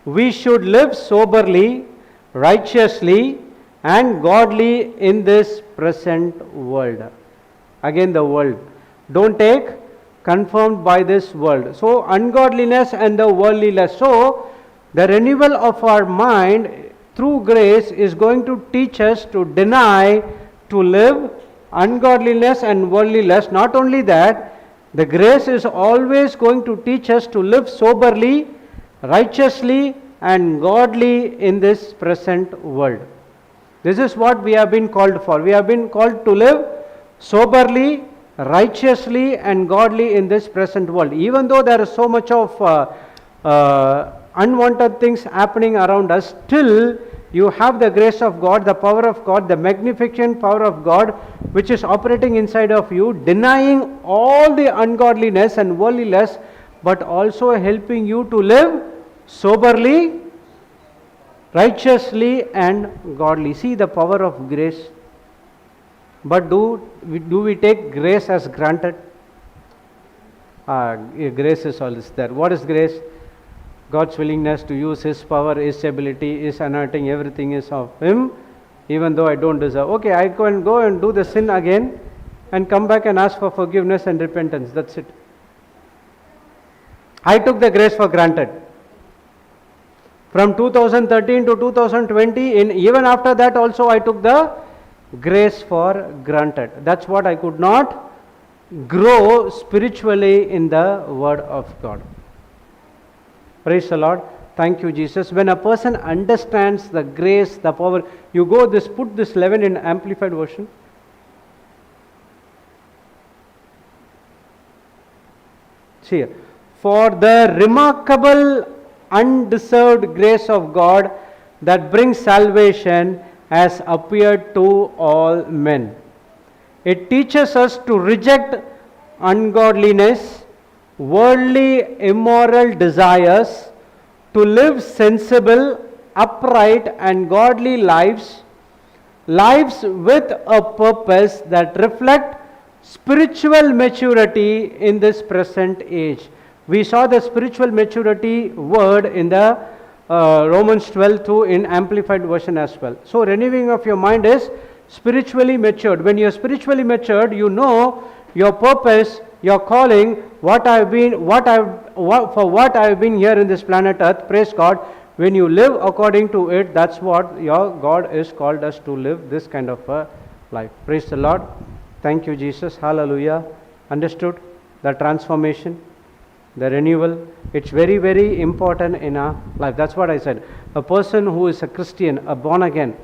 A: we should live soberly, righteously, and godly in this present world. Again, the world. Don't take confirmed by this world. So, ungodliness and the worldly lust. So, the renewal of our mind through grace is going to teach us to deny, to live ungodliness and worldly lust. Not only that, the grace is always going to teach us to live soberly, righteously, and godly in this present world. This is what we have been called for. We have been called to live soberly, righteously, and godly in this present world. Even though there is so much of unwanted things happening around us, still you have the grace of God, the power of God, the magnificent power of God which is operating inside of you, denying all the ungodliness and worldliness, but also helping you to live soberly, righteously, and godly. See the power of grace. But do we take grace as granted? Grace is always there. What is grace? God's willingness to use His power, His ability, His anointing, everything is of Him, even though I don't deserve. Okay, I can go and do the sin again and come back and ask for forgiveness and repentance. That's it. I took the grace for granted. From 2013 to 2020, even after that also I took the grace for granted. That's what I could not grow spiritually in the Word of God. Praise the Lord. Thank you, Jesus. When a person understands the grace, the power, you go this, put this 11 in amplified version. See here. For the remarkable undeserved grace of God that brings salvation has appeared to all men. It teaches us to reject ungodliness, worldly immoral desires, to live sensible, upright, and godly lives with a purpose that reflect spiritual maturity in this present age. We saw the spiritual maturity word in the Romans 12:2 in amplified version as well. So renewing of your mind is spiritually matured. When you are spiritually matured, you know your purpose, your calling, for what I've been here in this planet Earth. Praise God. When you live according to it, that's what your God is called us to live, this kind of a life. Praise the Lord. Thank you, Jesus. Hallelujah. Understood the transformation, the renewal. It's very, very important in our life. That's what I said. A person who is a Christian, a born again,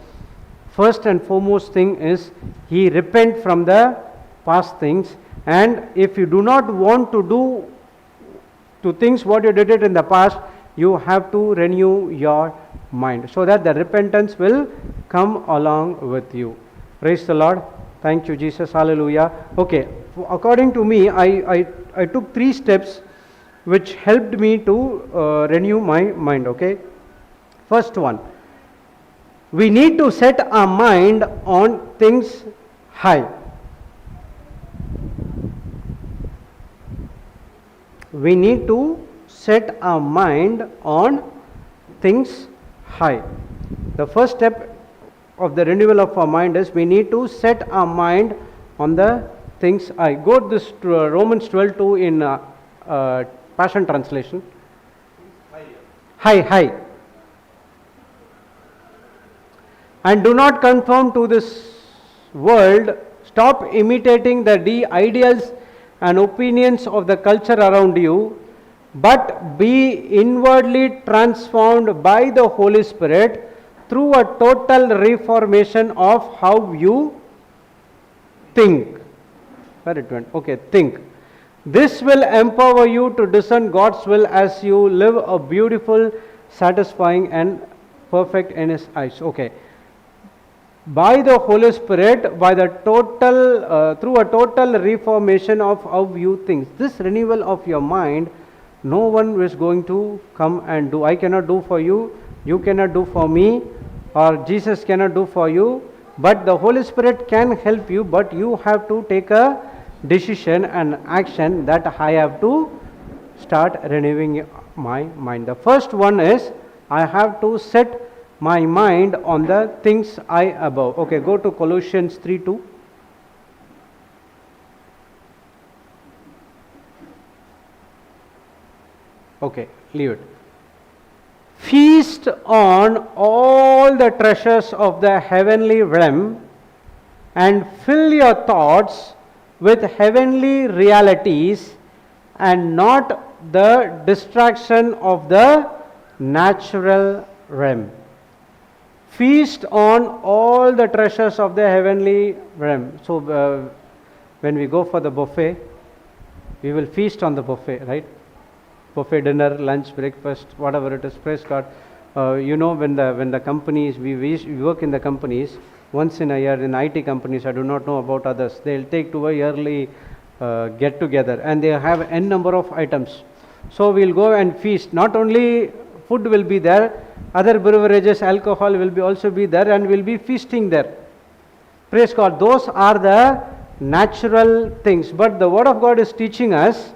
A: first and foremost thing is he repent from the past things. And if you do not want to do to things what you did it in the past, you have to renew your mind so that the repentance will come along with you. Praise the Lord. Thank you, Jesus. Hallelujah. Okay, according to me, I took 3 steps which helped me to renew my mind. Okay, first one, we need to set our mind on things high. We need to set our mind on things high. The first step of the renewal of our mind is we need to set our mind on the things high. Go to this Romans 12:2 in Passion Translation. High. And do not conform to this world. Stop imitating the ideals and opinions of the culture around you, but be inwardly transformed by the Holy Spirit through a total reformation of how you think. Where it went? Okay, think. This will empower you to discern God's will as you live a beautiful, satisfying and perfect in His eyes. Okay. By the Holy Spirit, by the total, through a total reformation of how you think. This renewal of your mind, no one is going to come and do. I cannot do for you, you cannot do for me, or Jesus cannot do for you. But the Holy Spirit can help you, but you have to take a decision and action that I have to start renewing my mind. The first one is I have to set my mind on the things I above. Okay, go to Colossians 3:2. Okay, leave it. Feast on all the treasures of the heavenly realm and fill your thoughts with heavenly realities and not the distraction of the natural realm. Feast on all the treasures of the heavenly realm. So when we go for the buffet, we will feast on the buffet, right? Buffet dinner, lunch, breakfast, whatever it is. Praise God. When the companies, we work in the companies, once in a year in IT companies, I do not know about others, they'll take to a yearly get together and they have n number of items. So we'll go and feast. Not only food will be there, other beverages, alcohol will be also be there, and we'll be feasting there. Praise God. Those are the natural things. But the Word of God is teaching us,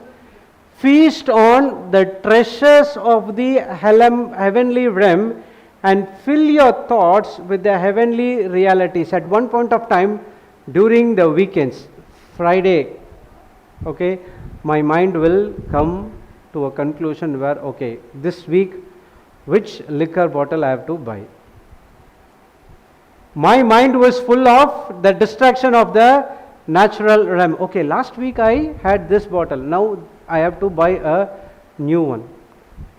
A: feast on the treasures of the heavenly realm and fill your thoughts with the heavenly realities. At one point of time during the weekends, Friday, okay, my mind will come to a conclusion where, okay, this week which liquor bottle I have to buy. My mind was full of the distraction of the natural realm. Okay, last week I had this bottle, now I have to buy a new one.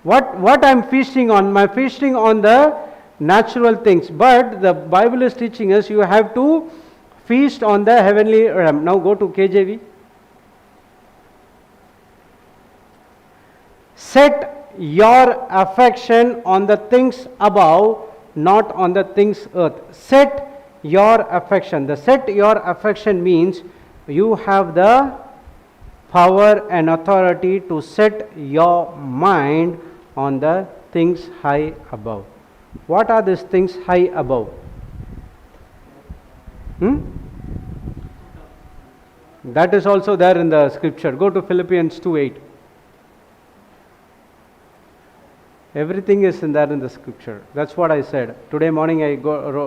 A: What I am feasting on? I am feasting on the natural things. But the Bible is teaching us you have to feast on the heavenly realm. Now go to KJV. Set your affection on the things above, not on the things earth. Set your affection. The set your affection means you have the power and authority to set your mind on the things high above. What are these things high above? That is also there in the scripture. Go to Philippians 2:8. Everything is in there in the scripture. That's what I said. Today morning I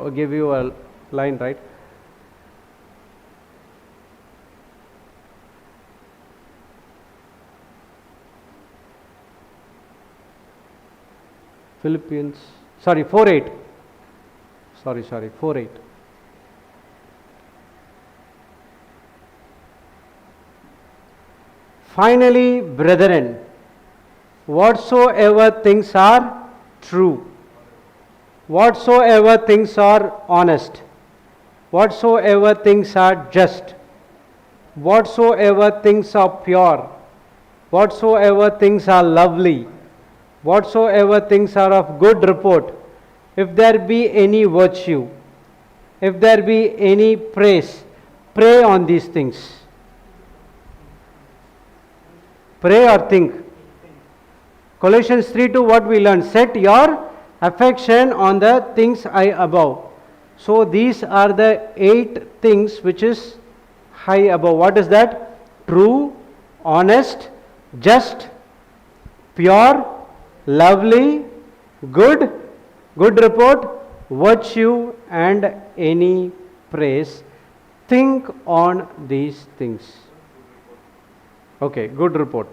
A: give you a line, right? Philippians, 4:8. 4:8. Finally, brethren, whatsoever things are true, whatsoever things are honest, whatsoever things are just, whatsoever things are pure, whatsoever things are lovely, whatsoever things are of good report, if there be any virtue, if there be any praise, pray on these things. Pray or think. Colossians 3:2, what we learned? Set your affection on the things high above. So these are the 8 things which is high above. What is that? True, honest, just, pure, lovely, good report, virtue, and any praise. Think on these things. Okay, good report.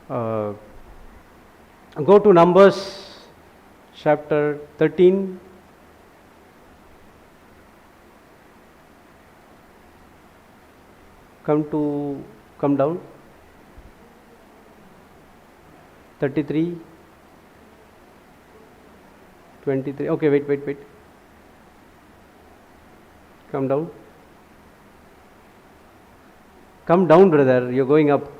A: Go to Numbers chapter 13. come down. 33, 23. Okay, wait. Come down. Come down, brother. You're going up.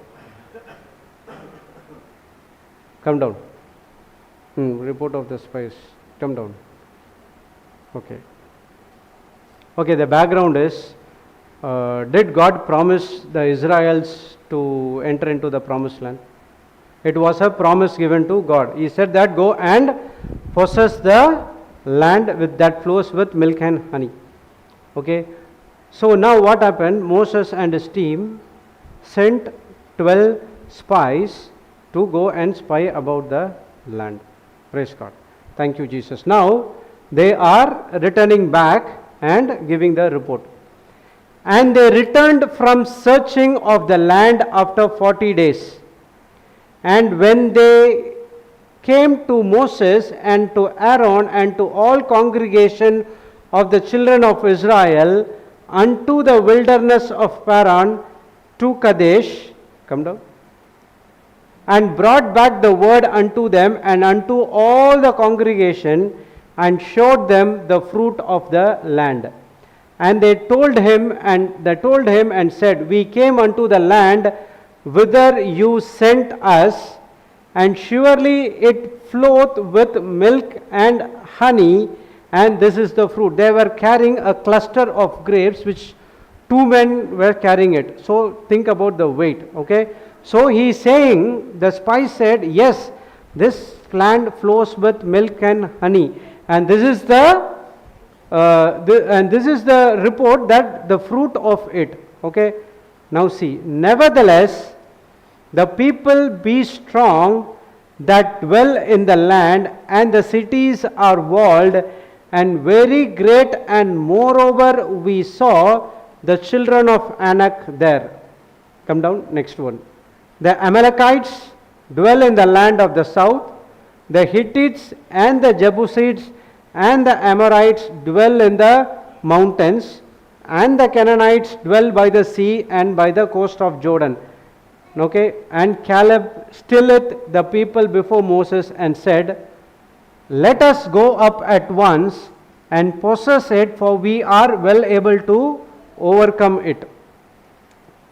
A: Come down. Report of the spies. Come down. Okay. Okay, the background is, did God promise the Israelites to enter into the promised land? It was a promise given to God. He said that go and possess the land that flows with milk and honey. Okay. So now what happened? Moses and his team sent 12 spies to go and spy about the land. Praise God. Thank you, Jesus. Now they are returning back and giving the report. And they returned from searching of the land after 40 days. And when they came to Moses and to Aaron and to all congregation of the children of Israel unto the wilderness of Paran to Kadesh, come down, and brought back the word unto them and unto all the congregation, and showed them the fruit of the land. And they told him and said, we came unto the land whither you sent us, and surely it floweth with milk and honey, and this is the fruit. They were carrying a cluster of grapes, which 2 men were carrying it. So think about the weight. Okay. So he is saying, the spies said, yes, this land flows with milk and honey, and this is the report that the fruit of it. Okay. Now see, nevertheless, the people be strong that dwell in the land, and the cities are walled and very great, and moreover we saw the children of Anak there. Come down, next one. The Amalekites dwell in the land of the south, the Hittites and the Jebusites and the Amorites dwell in the mountains, and the Canaanites dwell by the sea and by the coast of Jordan. Okay, and Caleb stilleth the people before Moses and said, let us go up at once and possess it, for we are well able to overcome it.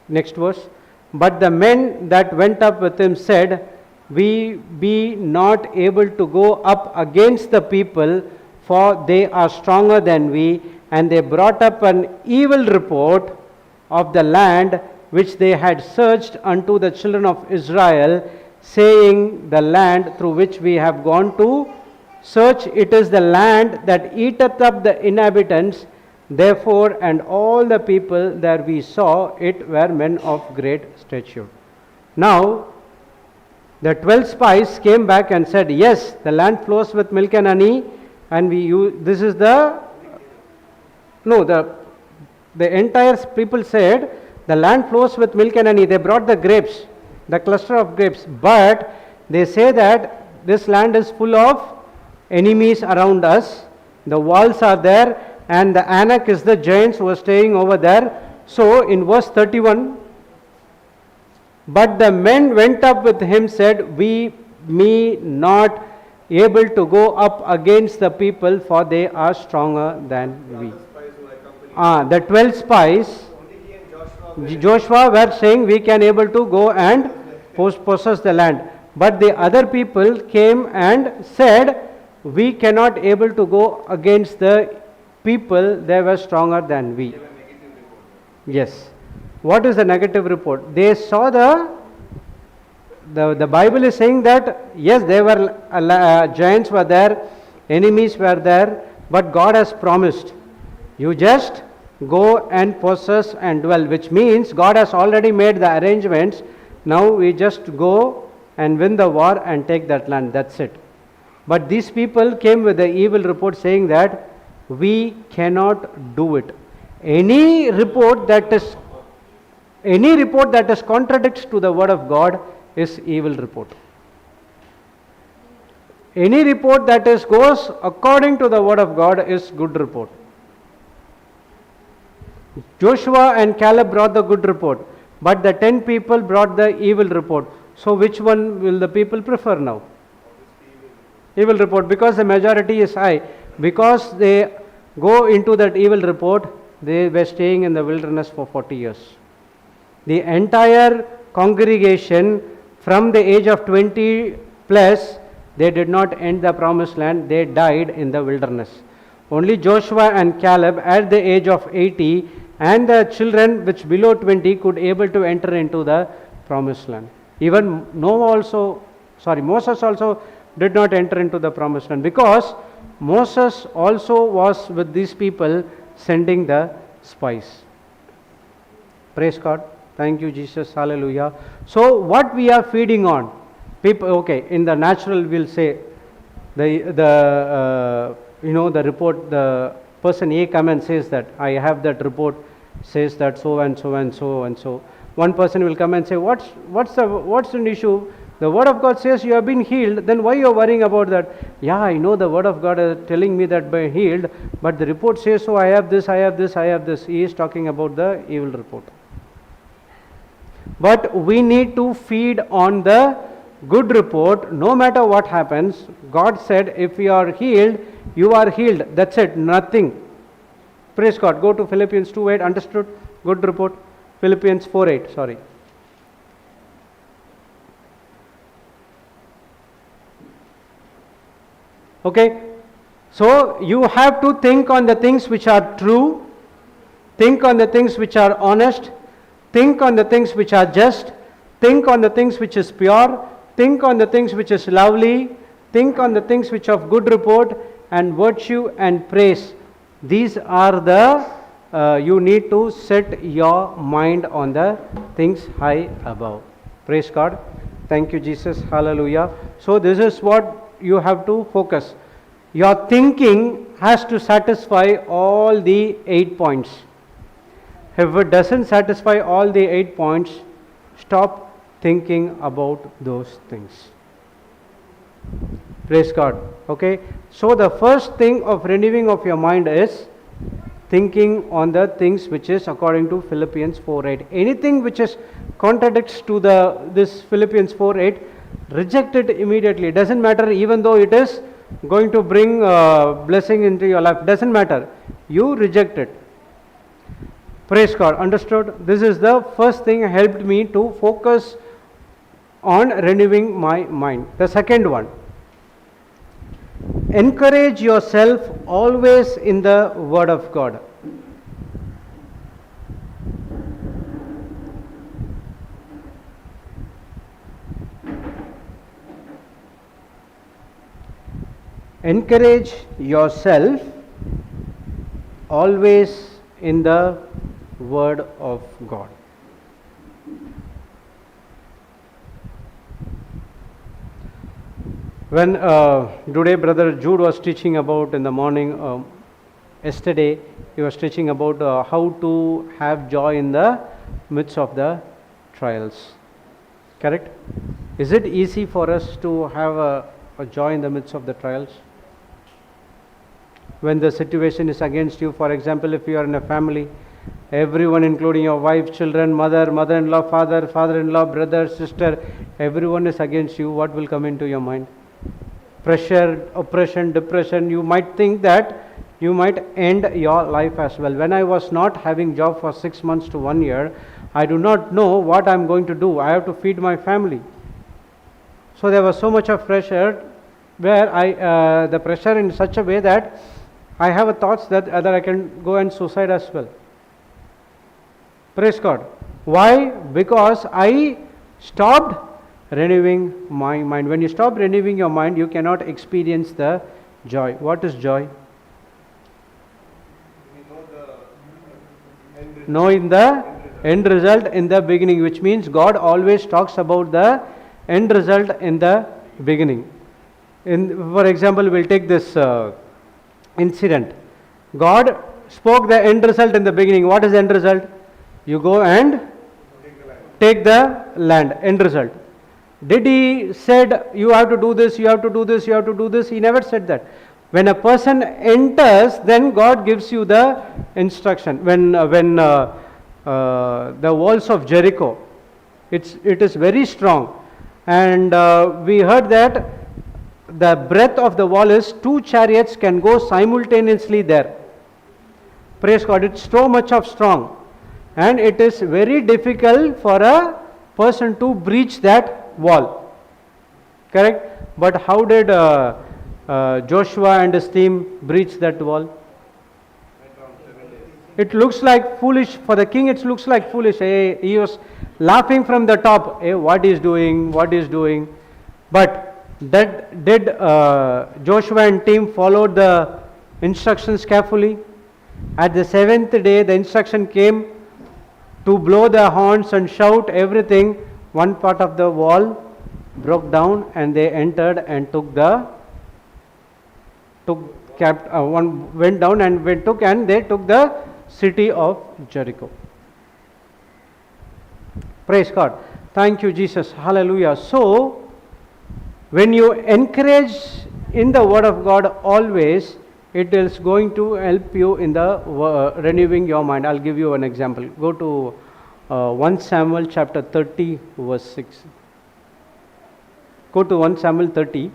A: Next verse. But the men that went up with him said, we be not able to go up against the people, for they are stronger than we. And they brought up an evil report of the land which they had searched unto the children of Israel, saying, the land through which we have gone to search, it is the land that eateth up the inhabitants. Therefore, and all the people that we saw it were men of great stature. Now, the 12 spies came back and said, yes, the land flows with milk and honey, and this is the entire people said, the land flows with milk and honey. They brought the grapes, the cluster of grapes, but they say that this land is full of enemies around us. The walls are there, and the Anak is the giants who are staying over there. So in verse 31, but the men went up with him, said, we me not able to go up against the people, for they are stronger than we. The 12 spies, Joshua were saying, we can able to go and possess the land. But the other people came and said, we cannot able to go against the people, they were stronger than we. Yes. What is the negative report? They saw the Bible is saying that yes, there were giants were there, enemies were there, but God has promised, you just go and possess and dwell, which means God has already made the arrangements. Now we just go and win the war and take that land. That's it. But these people came with the evil report saying that we cannot do it. Any report that contradicts to the word of God is evil report. Any report that goes according to the word of God is good report. Joshua and Caleb brought the good report, but the 10 people brought the evil report. So which one will the people prefer now? Evil report, because the majority is high. Because they go into that evil report, they were staying in the wilderness for 40 years. The entire congregation from the age of 20 plus, they did not enter the promised land, they died in the wilderness. Only Joshua and Caleb at the age of 80 and the children which below 20 could able to enter into the promised land. Even Moses also did not enter into the promised land, because Moses also was with these people sending the spies. Praise God. Thank you, Jesus. Hallelujah. So what we are feeding on? People, okay, in the natural we'll say the report, the person A come and says that I have that report, says that so and so and so and so. One person will come and say, what's an issue? The word of God says you have been healed, then why you are worrying about that? Yeah, I know the word of God is telling me that by healed, but the report says so, I have this, I have this, I have this. He is talking about the evil report. But we need to feed on the good report. No matter what happens, God said if you are healed, you are healed. That's it, nothing. Praise God. Go to Philippians 2:8. Understood? Good report. Philippians 4:8. Sorry. Okay. So you have to think on the things which are true, think on the things which are honest, think on the things which are just, think on the things which is pure, think on the things which is lovely, think on the things which of good report and virtue and praise. These are the, you need to set your mind on the things high above. Praise God. Thank you, Jesus. Hallelujah. So this is what you have to focus. Your thinking has to satisfy all the 8 points. If it doesn't satisfy all the 8 points, stop thinking about those things. Praise God. Okay. So the first thing of renewing of your mind is thinking on the things which is according to Philippians 4:8. Anything which is contradicts to this Philippians 4:8, reject it immediately. It doesn't matter, even though it is going to bring blessing into your life. Doesn't matter. You reject it. Praise God. Understood? This is the first thing helped me to focus on renewing my mind. The second one, encourage yourself always in the Word of God. Encourage yourself always in the Word of God. When today Brother Jude was teaching about in the morning, yesterday he was teaching about how to have joy in the midst of the trials. Correct? Is it easy for us to have a joy in the midst of the trials? When the situation is against you, for example, if you are in a family, everyone including your wife, children, mother, mother-in-law, father, father-in-law, brother, sister, everyone is against you, what will come into your mind? Pressure, oppression, depression. You might think that you might end your life as well. When I was not having job for 6 months to 1 year, I do not know what I am going to do. I have to feed my family. So there was so much of pressure where the pressure in such a way that I have a thoughts that either I can go and suicide as well. Praise God. Why? Because I stopped renewing my mind. When you stop renewing your mind, you cannot experience the joy. What is joy? Knowing the end result in the beginning, which means God always talks about the end result in the beginning. For example, we'll take this incident. God spoke the end result in the beginning. What is the end result? You go and take the land. End result. Did he said you have to do this, you have to do this, you have to do this? He never said that. When a person enters, then God gives you the instruction. When the walls of Jericho, it is very strong, and we heard that the breadth of the wall is 2 chariots can go simultaneously there. Praise God, it's so much of strong, and it is very difficult for a person to breach that wall. Correct? But how did Joshua and his team breach that wall? It looks like foolish for the king. It looks like foolish. He was laughing from the top. What is doing? What is doing? But did Joshua and team followed the instructions carefully? At the 7th day, the instruction came to blow the horns and shout everything. One part of the wall broke down, and they entered and went down and they took the city of Jericho. Praise God. Thank you, Jesus. Hallelujah. So, when you encourage in the Word of God always, it is going to help you in the renewing your mind. I'll give you an example. Go to 1 Samuel chapter 30 verse 6. Go to 1 Samuel 30.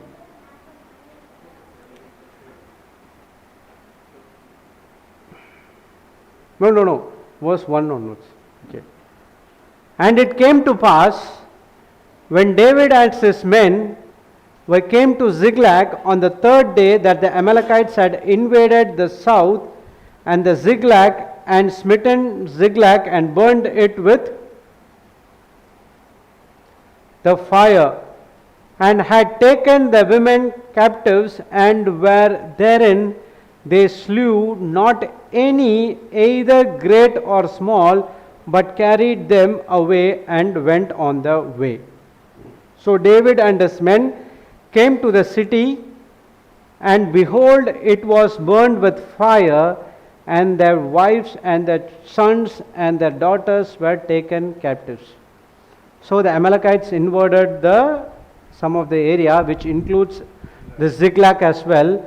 A: No. Verse 1 onwards. Okay. And it came to pass, when David and his men came to Ziklag on the 3rd day, that the Amalekites had invaded the south and the Ziklag, and smitten Ziklag and burned it with the fire, and had taken the women captives, and were therein they slew not any, either great or small, but carried them away and went on the way. So David and his men came to the city, and behold, it was burned with fire, and their wives and their sons and their daughters were taken captives. So the Amalekites invaded some of the area, which includes the Ziklag as well.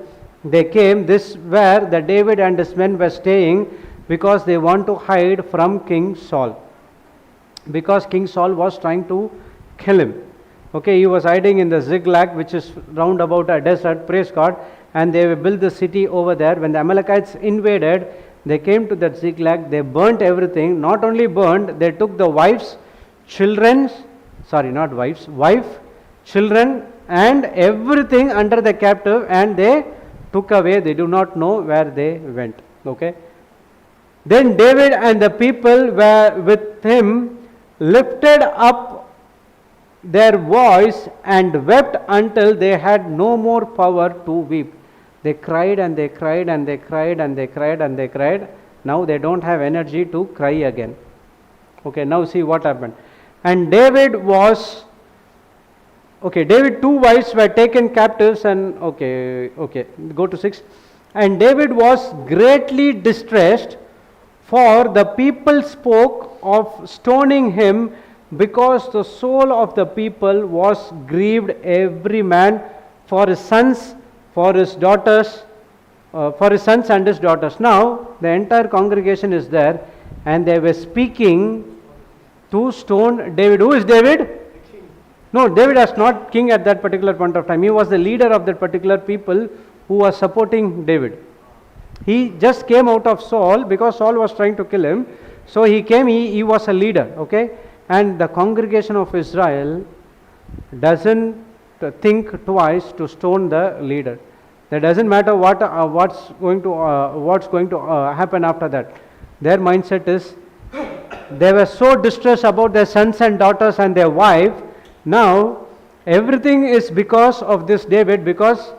A: They came, this where the David and his men were staying, because they want to hide from King Saul, because King Saul was trying to kill him. Okay, he was hiding in the Ziklag, which is round about a desert. Praise God. And they built the city over there. When the Amalekites invaded, they came to that Ziklag, they burnt everything. Not only burnt, they took the wives, children, wife, children, and everything under the captive, and they took away. They do not know where they went. Okay. Then David and the people were with him lifted up their voice and wept until they had no more power to weep. They cried and they cried and they cried and they cried and they cried. Now they don't have energy to cry again. Okay, now see what happened. And David 2 wives were taken captives, and go to 6. And David was greatly distressed, for the people spoke of stoning him, because the soul of the people was grieved, every man for his sons, for his daughters, for his sons and his daughters. Now the entire congregation is there, and they were speaking to stone David. Who is David? No, David was not king at that particular point of time. He was the leader of that particular people who was supporting David. He just came out of Saul, because Saul was trying to kill him. So he came, he was a leader. Okay. And the congregation of Israel doesn't think twice to stone the leader. That doesn't matter what's going to happen after that. Their mindset is, they were so distressed about their sons and daughters and their wife. Now everything is because of this David, because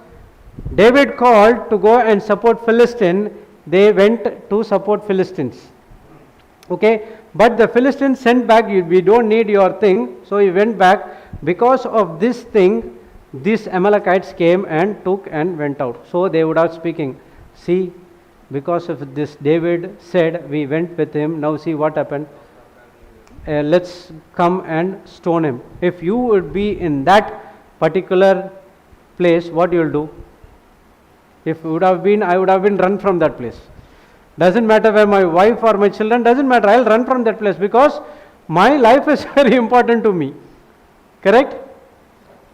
A: David called to go and support Philistine. They went to support Philistines. Okay, but the Philistines sent back, we don't need your thing. So he went back. Because of this thing, these Amalekites came and took and went out. So they would have speaking, see, because of this David said, we went with him. Now see what happened. Let's come and stone him. If you would be in that particular place, what you will do? If it would have been, I would have been run from that place. Doesn't matter where my wife or my children, doesn't matter, I'll run from that place because my life is very important to me. Correct?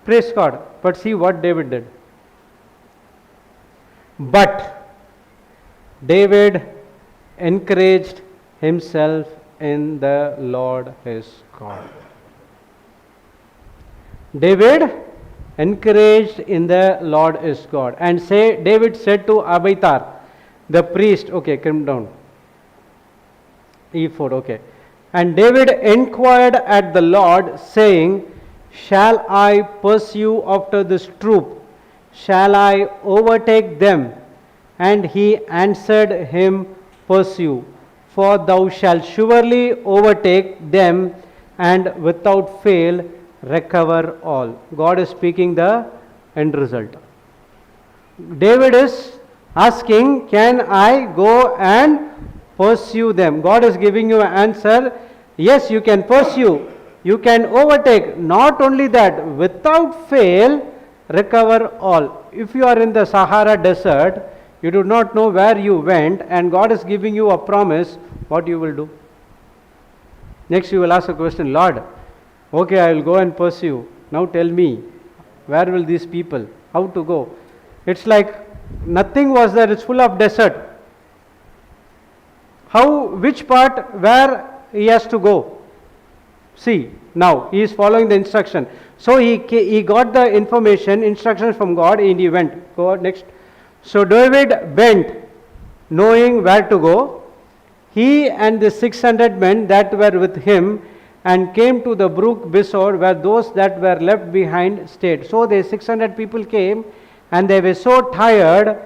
A: Praise God. But see what David did. But David encouraged himself in the Lord his God. David encouraged in the Lord his God. And David said to Abiathar, the priest, okay, come down. E4, okay. And David inquired at the Lord, saying, shall I pursue after this troop? Shall I overtake them? And he answered him, pursue, for thou shalt surely overtake them, and without fail recover all. God is speaking the end result. David is asking, can I go and pursue them? God is giving you an answer. Yes, you can pursue. You can overtake. Not only that, without fail, recover all. If you are in the Sahara desert, you do not know where you went, and God is giving you a promise, what you will do? Next, you will ask a question, Lord, okay, I will go and pursue. Now tell me, where will these people? How to go? It's like nothing was there, it's full of desert. Which part, where he has to go? See, now he is following the instruction. So he got the instructions from God, and he went. Go next. So David went, knowing where to go. He and the 600 men that were with him, and came to the brook Besor, where those that were left behind stayed. So the 600 people came, and they were so tired.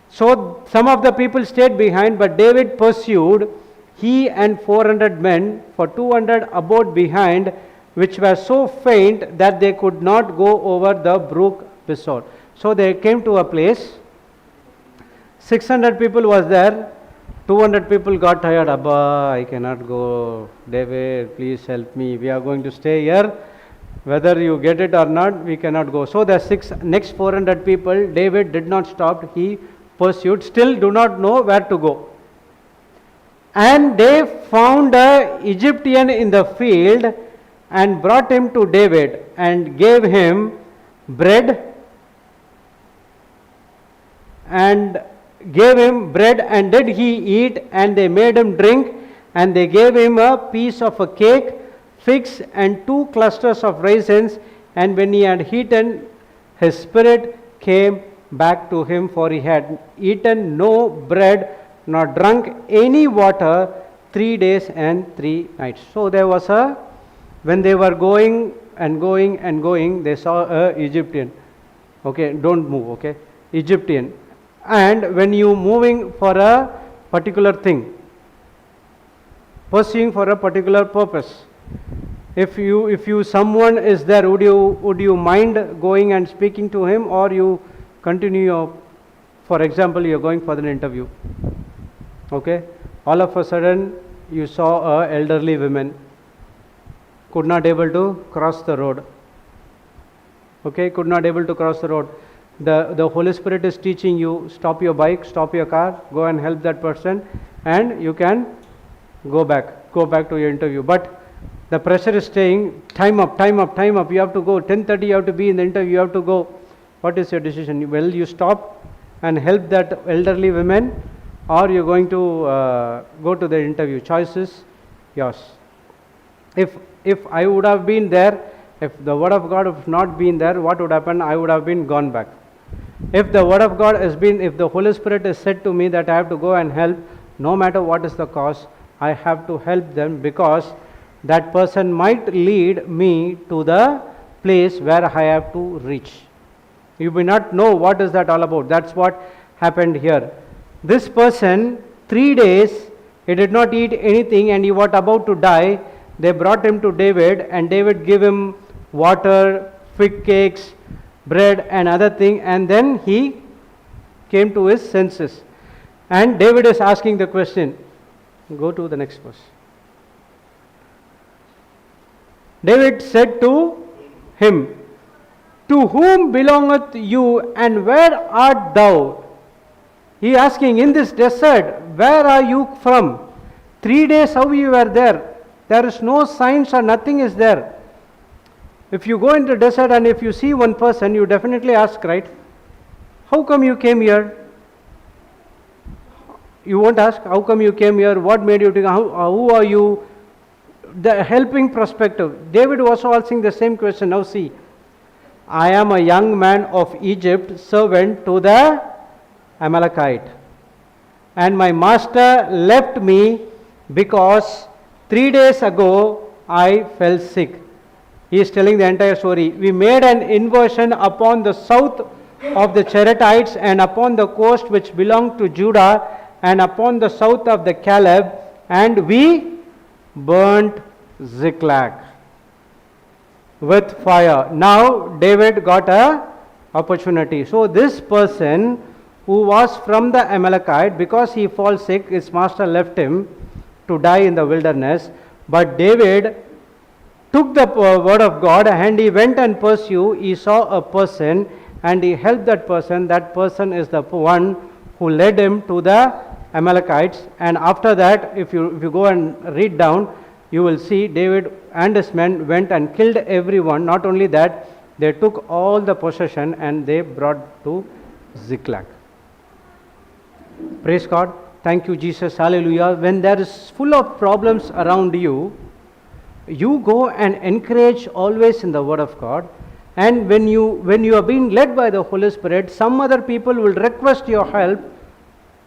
A: So some of the people stayed behind, but David pursued, he and 400 men, for 200 abode behind, which were so faint that they could not go over the brook Besor. So they came to a place, 600 people was there, 200 people got tired. Abba, I cannot go. David, please help me. We are going to stay here. Whether you get it or not, we cannot go. So the next 400 people, David did not stop. He pursued. Still do not know where to go. And they found an Egyptian in the field and brought him to David and gave him bread and did he eat, and they made him drink, and they gave him a piece of a cake, figs, and 2 clusters of raisins. And when he had eaten, his spirit came back to him, for he had eaten no bread nor drunk any water 3 days and 3 nights. So there was when they were going, they saw a Egyptian. Okay, don't move, okay, Egyptian. And when you moving for a particular thing, pursuing for a particular purpose, if someone is there, would you mind going and speaking to him, or you continue for example, you are going for an interview, okay, all of a sudden you saw a elderly woman, could not able to cross the road, okay, could not able to cross the road. The Holy Spirit is teaching you, stop your bike, stop your car, go and help that person, and you can go back to your interview. But the pressure is staying, time up, you have to go, 10:30 you have to be in the interview, you have to go. What is your decision? Will you stop and help that elderly woman, or you're going to go to the interview? Choice is yours. If I would have been there, if the word of God have not been there, what would happen? I would have been gone back. If the word of God has been, if the Holy Spirit has said to me that I have to go and help, no matter what is the cause, I have to help them, because that person might lead me to the place where I have to reach. You may not know what is that all about. That's what happened here. This person, 3 days, he did not eat anything, and he was about to die. They brought him to David, and David gave him water, fig cakes, bread and other thing, and then he came to his senses. And David is asking the question. Go to the next verse. David said to him, To whom belongeth you, and where art thou? He asking, in this desert, where are you from? 3 days how you were there? There is no signs or nothing is there. If you go into the desert and if you see one person, you definitely ask, right? How come you came here? You won't ask, how come you came here? What made you think? Who are you? The helping perspective. David was asking the same question. Now see, I am a young man of Egypt, servant to the Amalekite. And my master left me because 3 days ago I fell sick. He is telling the entire story. We made an invasion upon the south of the Cherethites and upon the coast which belonged to Judah and upon the south of the Caleb, and we burnt Ziklag with fire. Now David got a opportunity. So this person who was from the Amalekite, because he falls sick, his master left him to die in the wilderness. But David took the word of God and he went and pursued. He saw a person and he helped that person. That person is the one who led him to the Amalekites. And after that, if you go and read down, you will see David and his men went and killed everyone. Not only that, they took all the possession and they brought to Ziklag. Praise God. Thank you, Jesus. Hallelujah. When there is full of problems around you, you go and encourage always in the Word of God. And when you are being led by the Holy Spirit, some other people will request your help.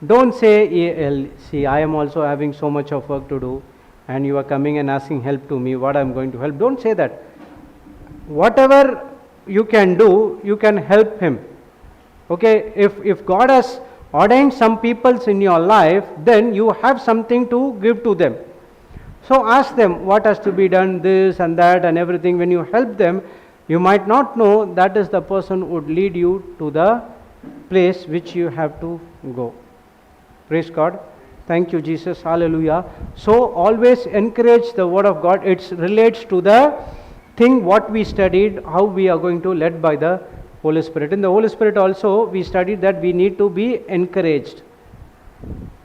A: Don't say, see, I am also having so much of work to do, and you are coming and asking help to me, what I am going to help. Don't say that. Whatever you can do, you can help him. Okay, if God has ordained some peoples in your life, then you have something to give to them. So ask them what has to be done, this and that and everything. When you help them, you might not know that is the person who would lead you to the place which you have to go. Praise God. Thank you, Jesus. Hallelujah. So always encourage the Word of God. It relates to the thing what we studied, how we are going to led by the Holy Spirit. In the Holy Spirit also, we studied that we need to be encouraged.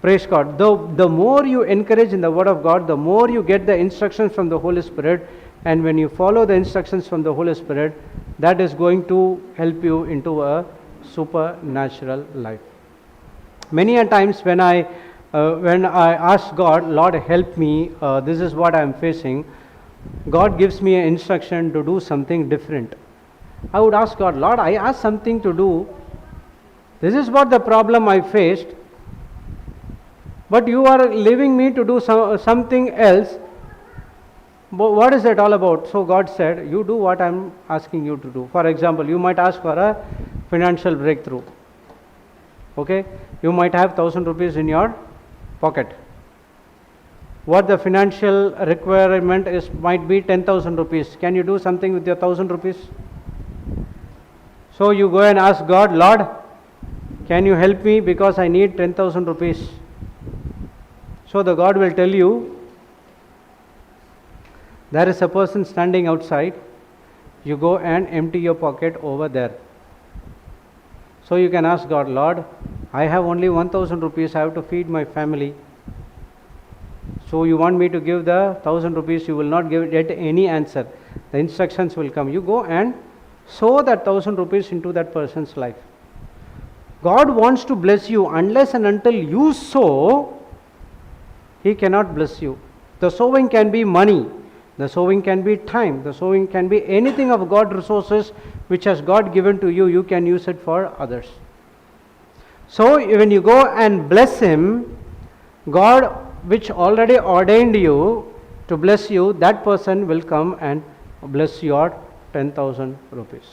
A: Praise God. The more you encourage in the Word of God, the more you get the instructions from the Holy Spirit. And when you follow the instructions from the Holy Spirit, that is going to help you into a supernatural life. Many a times when I ask God, Lord, help me, this is what I am facing, God gives me an instruction to do something different. I would ask God, Lord, I asked something to do. This is what the problem I faced. But you are leaving me to do something else. But what is that all about? So God said, you do what I am asking you to do. For example, you might ask for a financial breakthrough. Okay? You might have 1,000 rupees in your pocket. What the financial requirement is might be 10,000 rupees. Can you do something with your 1,000 rupees? So you go and ask God, Lord, can you help me because I need 10,000 rupees? So the God will tell you, there is a person standing outside. You go and empty your pocket over there. So you can ask God, Lord, I have only 1,000 rupees. I have to feed my family. So you want me to give the 1,000 rupees? You will not get any answer. The instructions will come. You go and sow that 1,000 rupees into that person's life. God wants to bless you. Unless and until you sow, He cannot bless you. The sowing can be money. The sowing can be time. The sowing can be anything of God resources which has God given to you. You can use it for others. So when you go and bless Him, God which already ordained you to bless you, that person will come and bless your 10,000 rupees.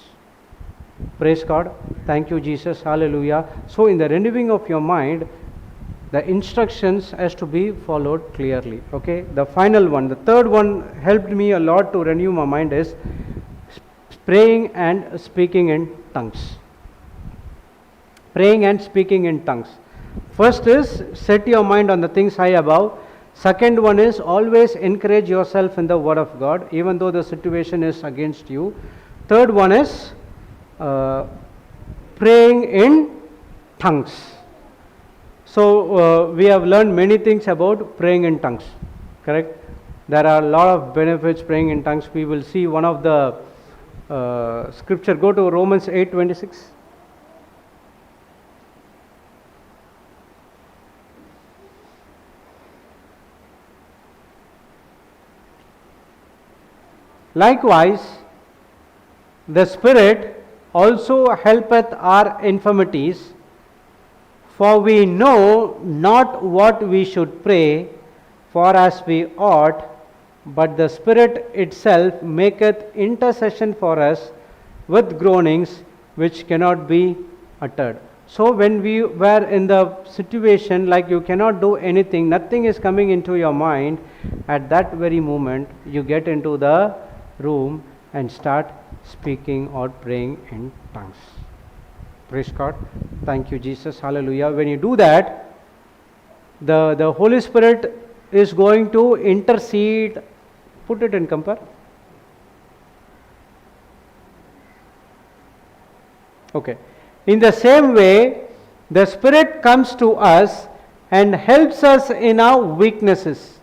A: Praise God. Thank you, Jesus. Hallelujah. So in the renewing of your mind, the instructions has to be followed clearly. Okay. The final one, the third one helped me a lot to renew my mind is praying and speaking in tongues. Praying and speaking in tongues. First is set your mind on the things high above. Second one is always encourage yourself in the Word of God even though the situation is against you. Third one is praying in tongues. So we have learned many things about praying in tongues, correct? There are a lot of benefits praying in tongues. We will see one of the scripture. Go to Romans 8:26. Likewise, the Spirit also helpeth our infirmities, for we know not what we should pray for as we ought, but the Spirit itself maketh intercession for us with groanings which cannot be uttered. So when we were in the situation like you cannot do anything, nothing is coming into your mind, at that very moment you get into the room and start speaking or praying in tongues. Praise God. Thank you, Jesus. Hallelujah. When you do that, the Holy Spirit is going to intercede. Put it in compare. Okay. In the same way, the Spirit comes to us and helps us in our weaknesses.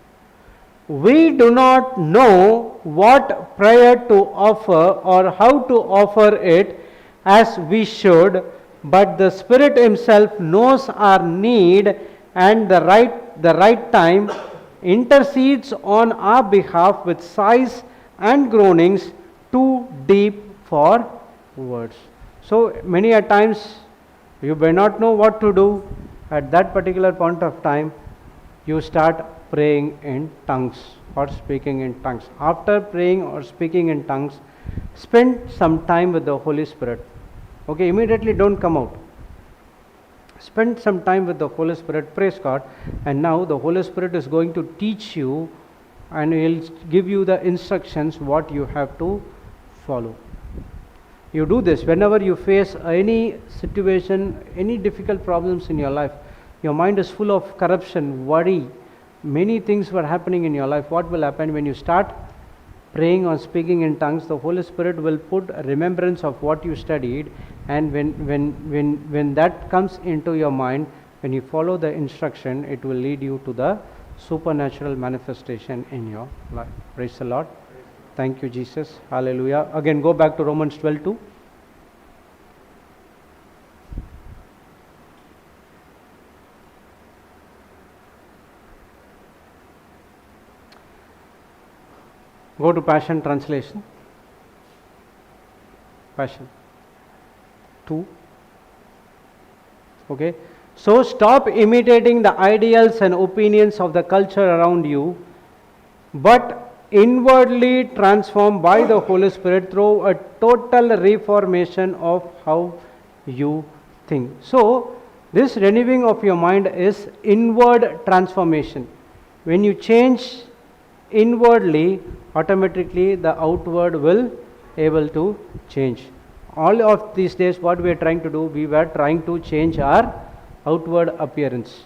A: We do not know what prayer to offer or how to offer it as we should, but the Spirit Himself knows our need and the right time intercedes on our behalf with sighs and groanings too deep for words. So many a times you may not know what to do at that particular point of time. You start praying in tongues or speaking in tongues. After praying or speaking in tongues, spend some time with the Holy Spirit. Okay, immediately don't come out. Spend some time with the Holy Spirit, praise God, and now the Holy Spirit is going to teach you and He'll give you the instructions what you have to follow. You do this whenever you face any situation, any difficult problems in your life. Your mind is full of corruption, worry, many things were happening in your life. What will happen when you start praying or speaking in tongues? The Holy Spirit will put a remembrance of what you studied, and when that comes into your mind, when you follow the instruction, it will lead you to the supernatural manifestation in your life. Praise the Lord. Thank you, Jesus. Hallelujah. Again, go back to Romans 12:2. Go to Passion Translation. Passion 2. Okay. So stop imitating the ideals and opinions of the culture around you, but inwardly transformed by the Holy Spirit through a total reformation of how you think. So this renewing of your mind is inward transformation. When you change inwardly, automatically the outward will able to change. All of these days what we are trying to do, we were trying to change our outward appearance.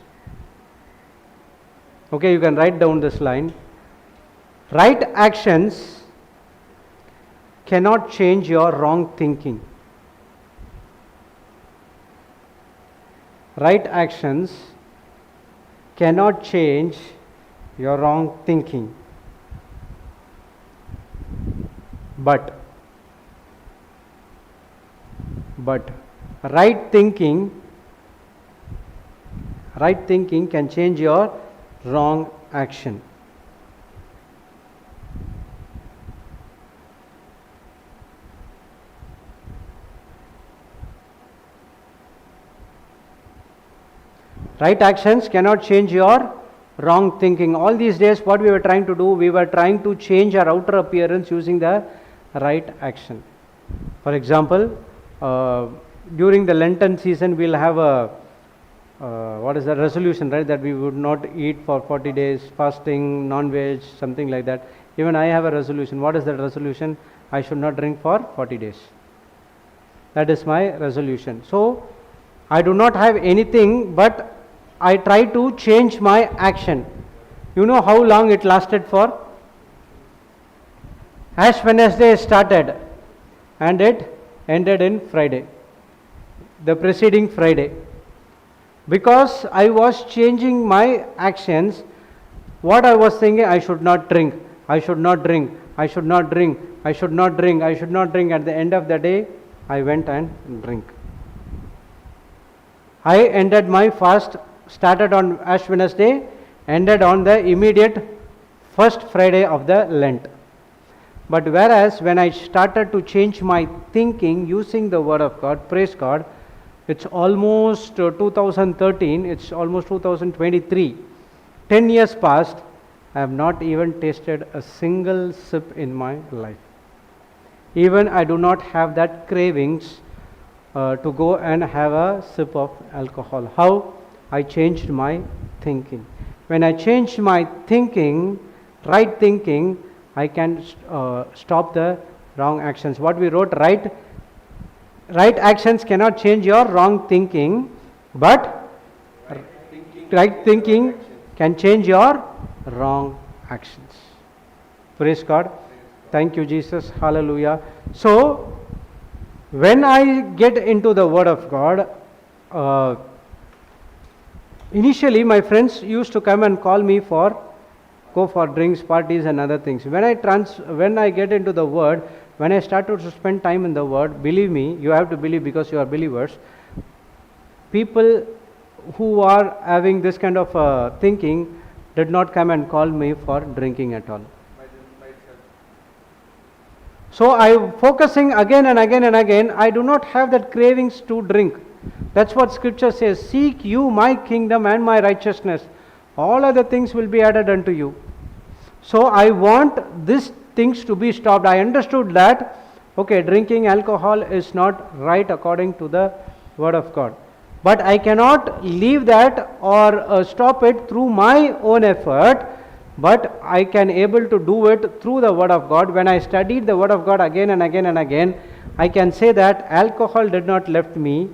A: Okay, you can write down this line. Right actions cannot change your wrong thinking. Right actions cannot change your wrong thinking. But right thinking can change your wrong action. Right actions cannot change your wrong thinking. All these days what we were trying to do, we were trying to change our outer appearance using the right action. For example, during the Lenten season we'll have a resolution, right, that we would not eat for 40 days, fasting, non-veg, something like that. Even I have a resolution. What is that resolution? I should not drink for 40 days. That is my resolution. So I do not have anything, but I try to change my action. You know how long it lasted for? Ash Wednesday started and it ended in Friday, the preceding Friday. Because I was changing my actions, what I was thinking, I should not drink, I should not drink, I should not drink, I should not drink, I should not drink. At the end of the day, I went and drank. I ended my fast, started on Ash Wednesday, ended on the immediate first Friday of the Lent. But whereas when I started to change my thinking using the Word of God, praise God, it's almost 2013, it's almost 2023. 10 years passed, I have not even tasted a single sip in my life. Even I do not have that cravings to go and have a sip of alcohol. How? I changed my thinking. When I changed my thinking, right thinking, I can stop the wrong actions. What we wrote, right actions cannot change your wrong thinking, but right thinking can change your wrong actions. Praise God. Thank you, Jesus. Hallelujah. So, when I get into the Word of God, initially my friends used to come and call me for go for drinks, parties and other things. When I get into the Word, when I started to spend time in the Word, believe me, you have to believe because you are believers, people who are having this kind of thinking did not come and call me for drinking at all. So I focusing again and again and again, I do not have that cravings to drink. That's what scripture says, seek you my kingdom and my righteousness. All other things will be added unto you. So I want these things to be stopped. I understood that, okay, drinking alcohol is not right according to the Word of God. But I cannot leave that or stop it through my own effort, but I can able to do it through the Word of God. When I studied the Word of God again and again and again, I can say that alcohol did not left me.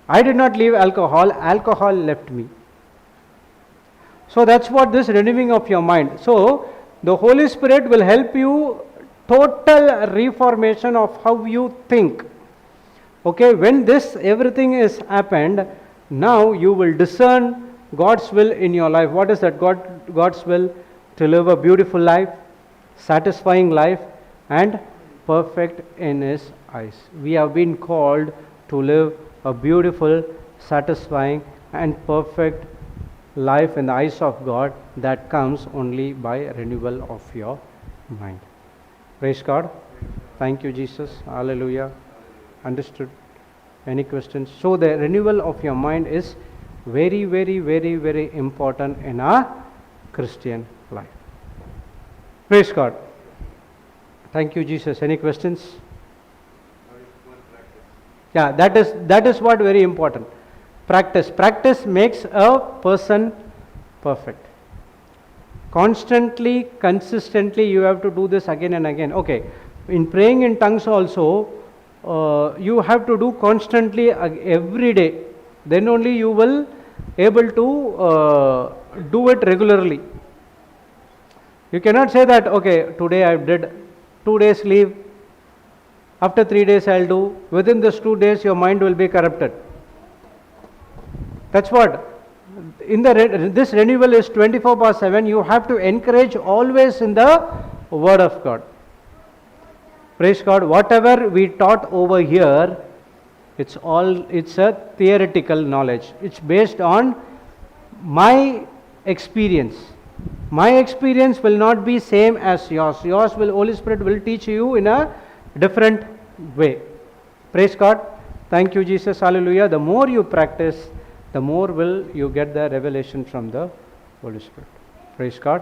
A: I did not leave alcohol, alcohol left me. So that's what this renewing of your mind. So the Holy Spirit will help you total reformation of how you think. Okay, when this everything is happened, now you will discern God's will in your life. What is that? God's will to live a beautiful life, satisfying life, and perfect in His eyes. We have been called to live a beautiful, satisfying, and perfect life in the eyes of God that comes only by renewal of your mind. Praise God. Thank you, Jesus. Hallelujah. Understood? Any questions? So the renewal of your mind is very, very, very, very important in our Christian life. Praise God. Thank you, Jesus. Any questions? Yeah, that is what very important. Practice makes a person perfect. Constantly, consistently, you have to do this again and again. Okay, in praying in tongues also, you have to do constantly every day. Then only you will able to do it regularly. You cannot say that, okay, today I did 2 days leave, after 3 days I'll do. Within this 2 days your mind will be corrupted. That's what. In this renewal is 24/7. You have to encourage always in the Word of God. Praise God. Whatever we taught over here, it's a theoretical knowledge. It's based on my experience. My experience will not be same as yours. Yours will, Holy Spirit will teach you in a different way. Praise God. Thank you, Jesus. Hallelujah. The more you practice, the more will you get the revelation from the Holy Spirit. Praise God.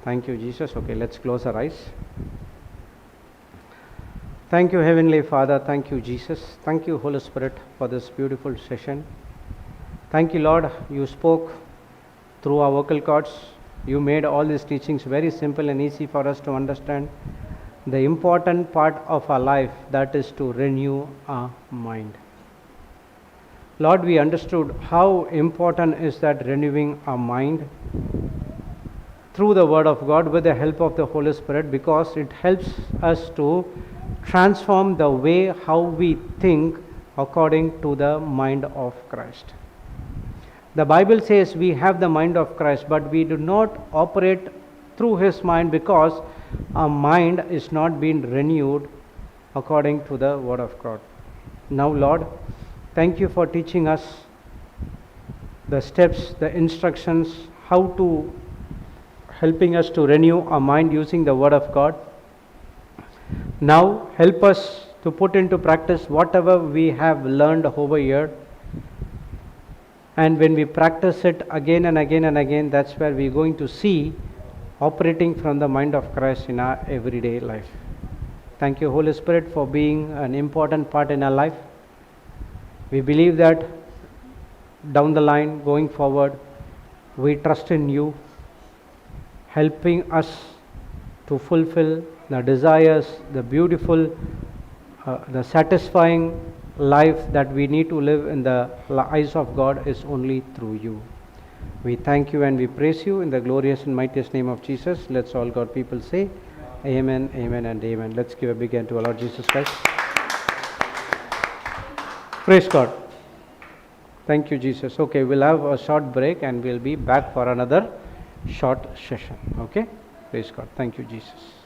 A: Thank you, Jesus. Okay, let's close our eyes. Thank you, Heavenly Father. Thank you, Jesus. Thank you, Holy Spirit, for this beautiful session. Thank you, Lord. You spoke through our vocal cords. You made all these teachings very simple and easy for us to understand. The important part of our life, that is to renew our mind. Lord, we understood how important is that renewing our mind through the Word of God with the help of the Holy Spirit, because it helps us to transform the way how we think according to the mind of Christ. The Bible says we have the mind of Christ, but we do not operate through His mind because our mind is not being renewed according to the Word of God. Now, Lord, thank you for teaching us the steps, the instructions, how to helping us to renew our mind using the Word of God. Now, help us to put into practice whatever we have learned over here. And when we practice it again and again and again, that's where we're going to see operating from the mind of Christ in our everyday life. Thank you, Holy Spirit, for being an important part in our life. We believe that down the line, going forward, we trust in you, helping us to fulfill the desires, the beautiful, the satisfying life that we need to live in the eyes of God is only through you. We thank you and we praise you in the glorious and mightiest name of Jesus. Let's all God people say amen, amen and amen. Let's give a big hand to our Lord Jesus Christ. Praise God. Thank you, Jesus. Okay, we'll have a short break and we'll be back for another short session. Okay? Praise God. Thank you, Jesus.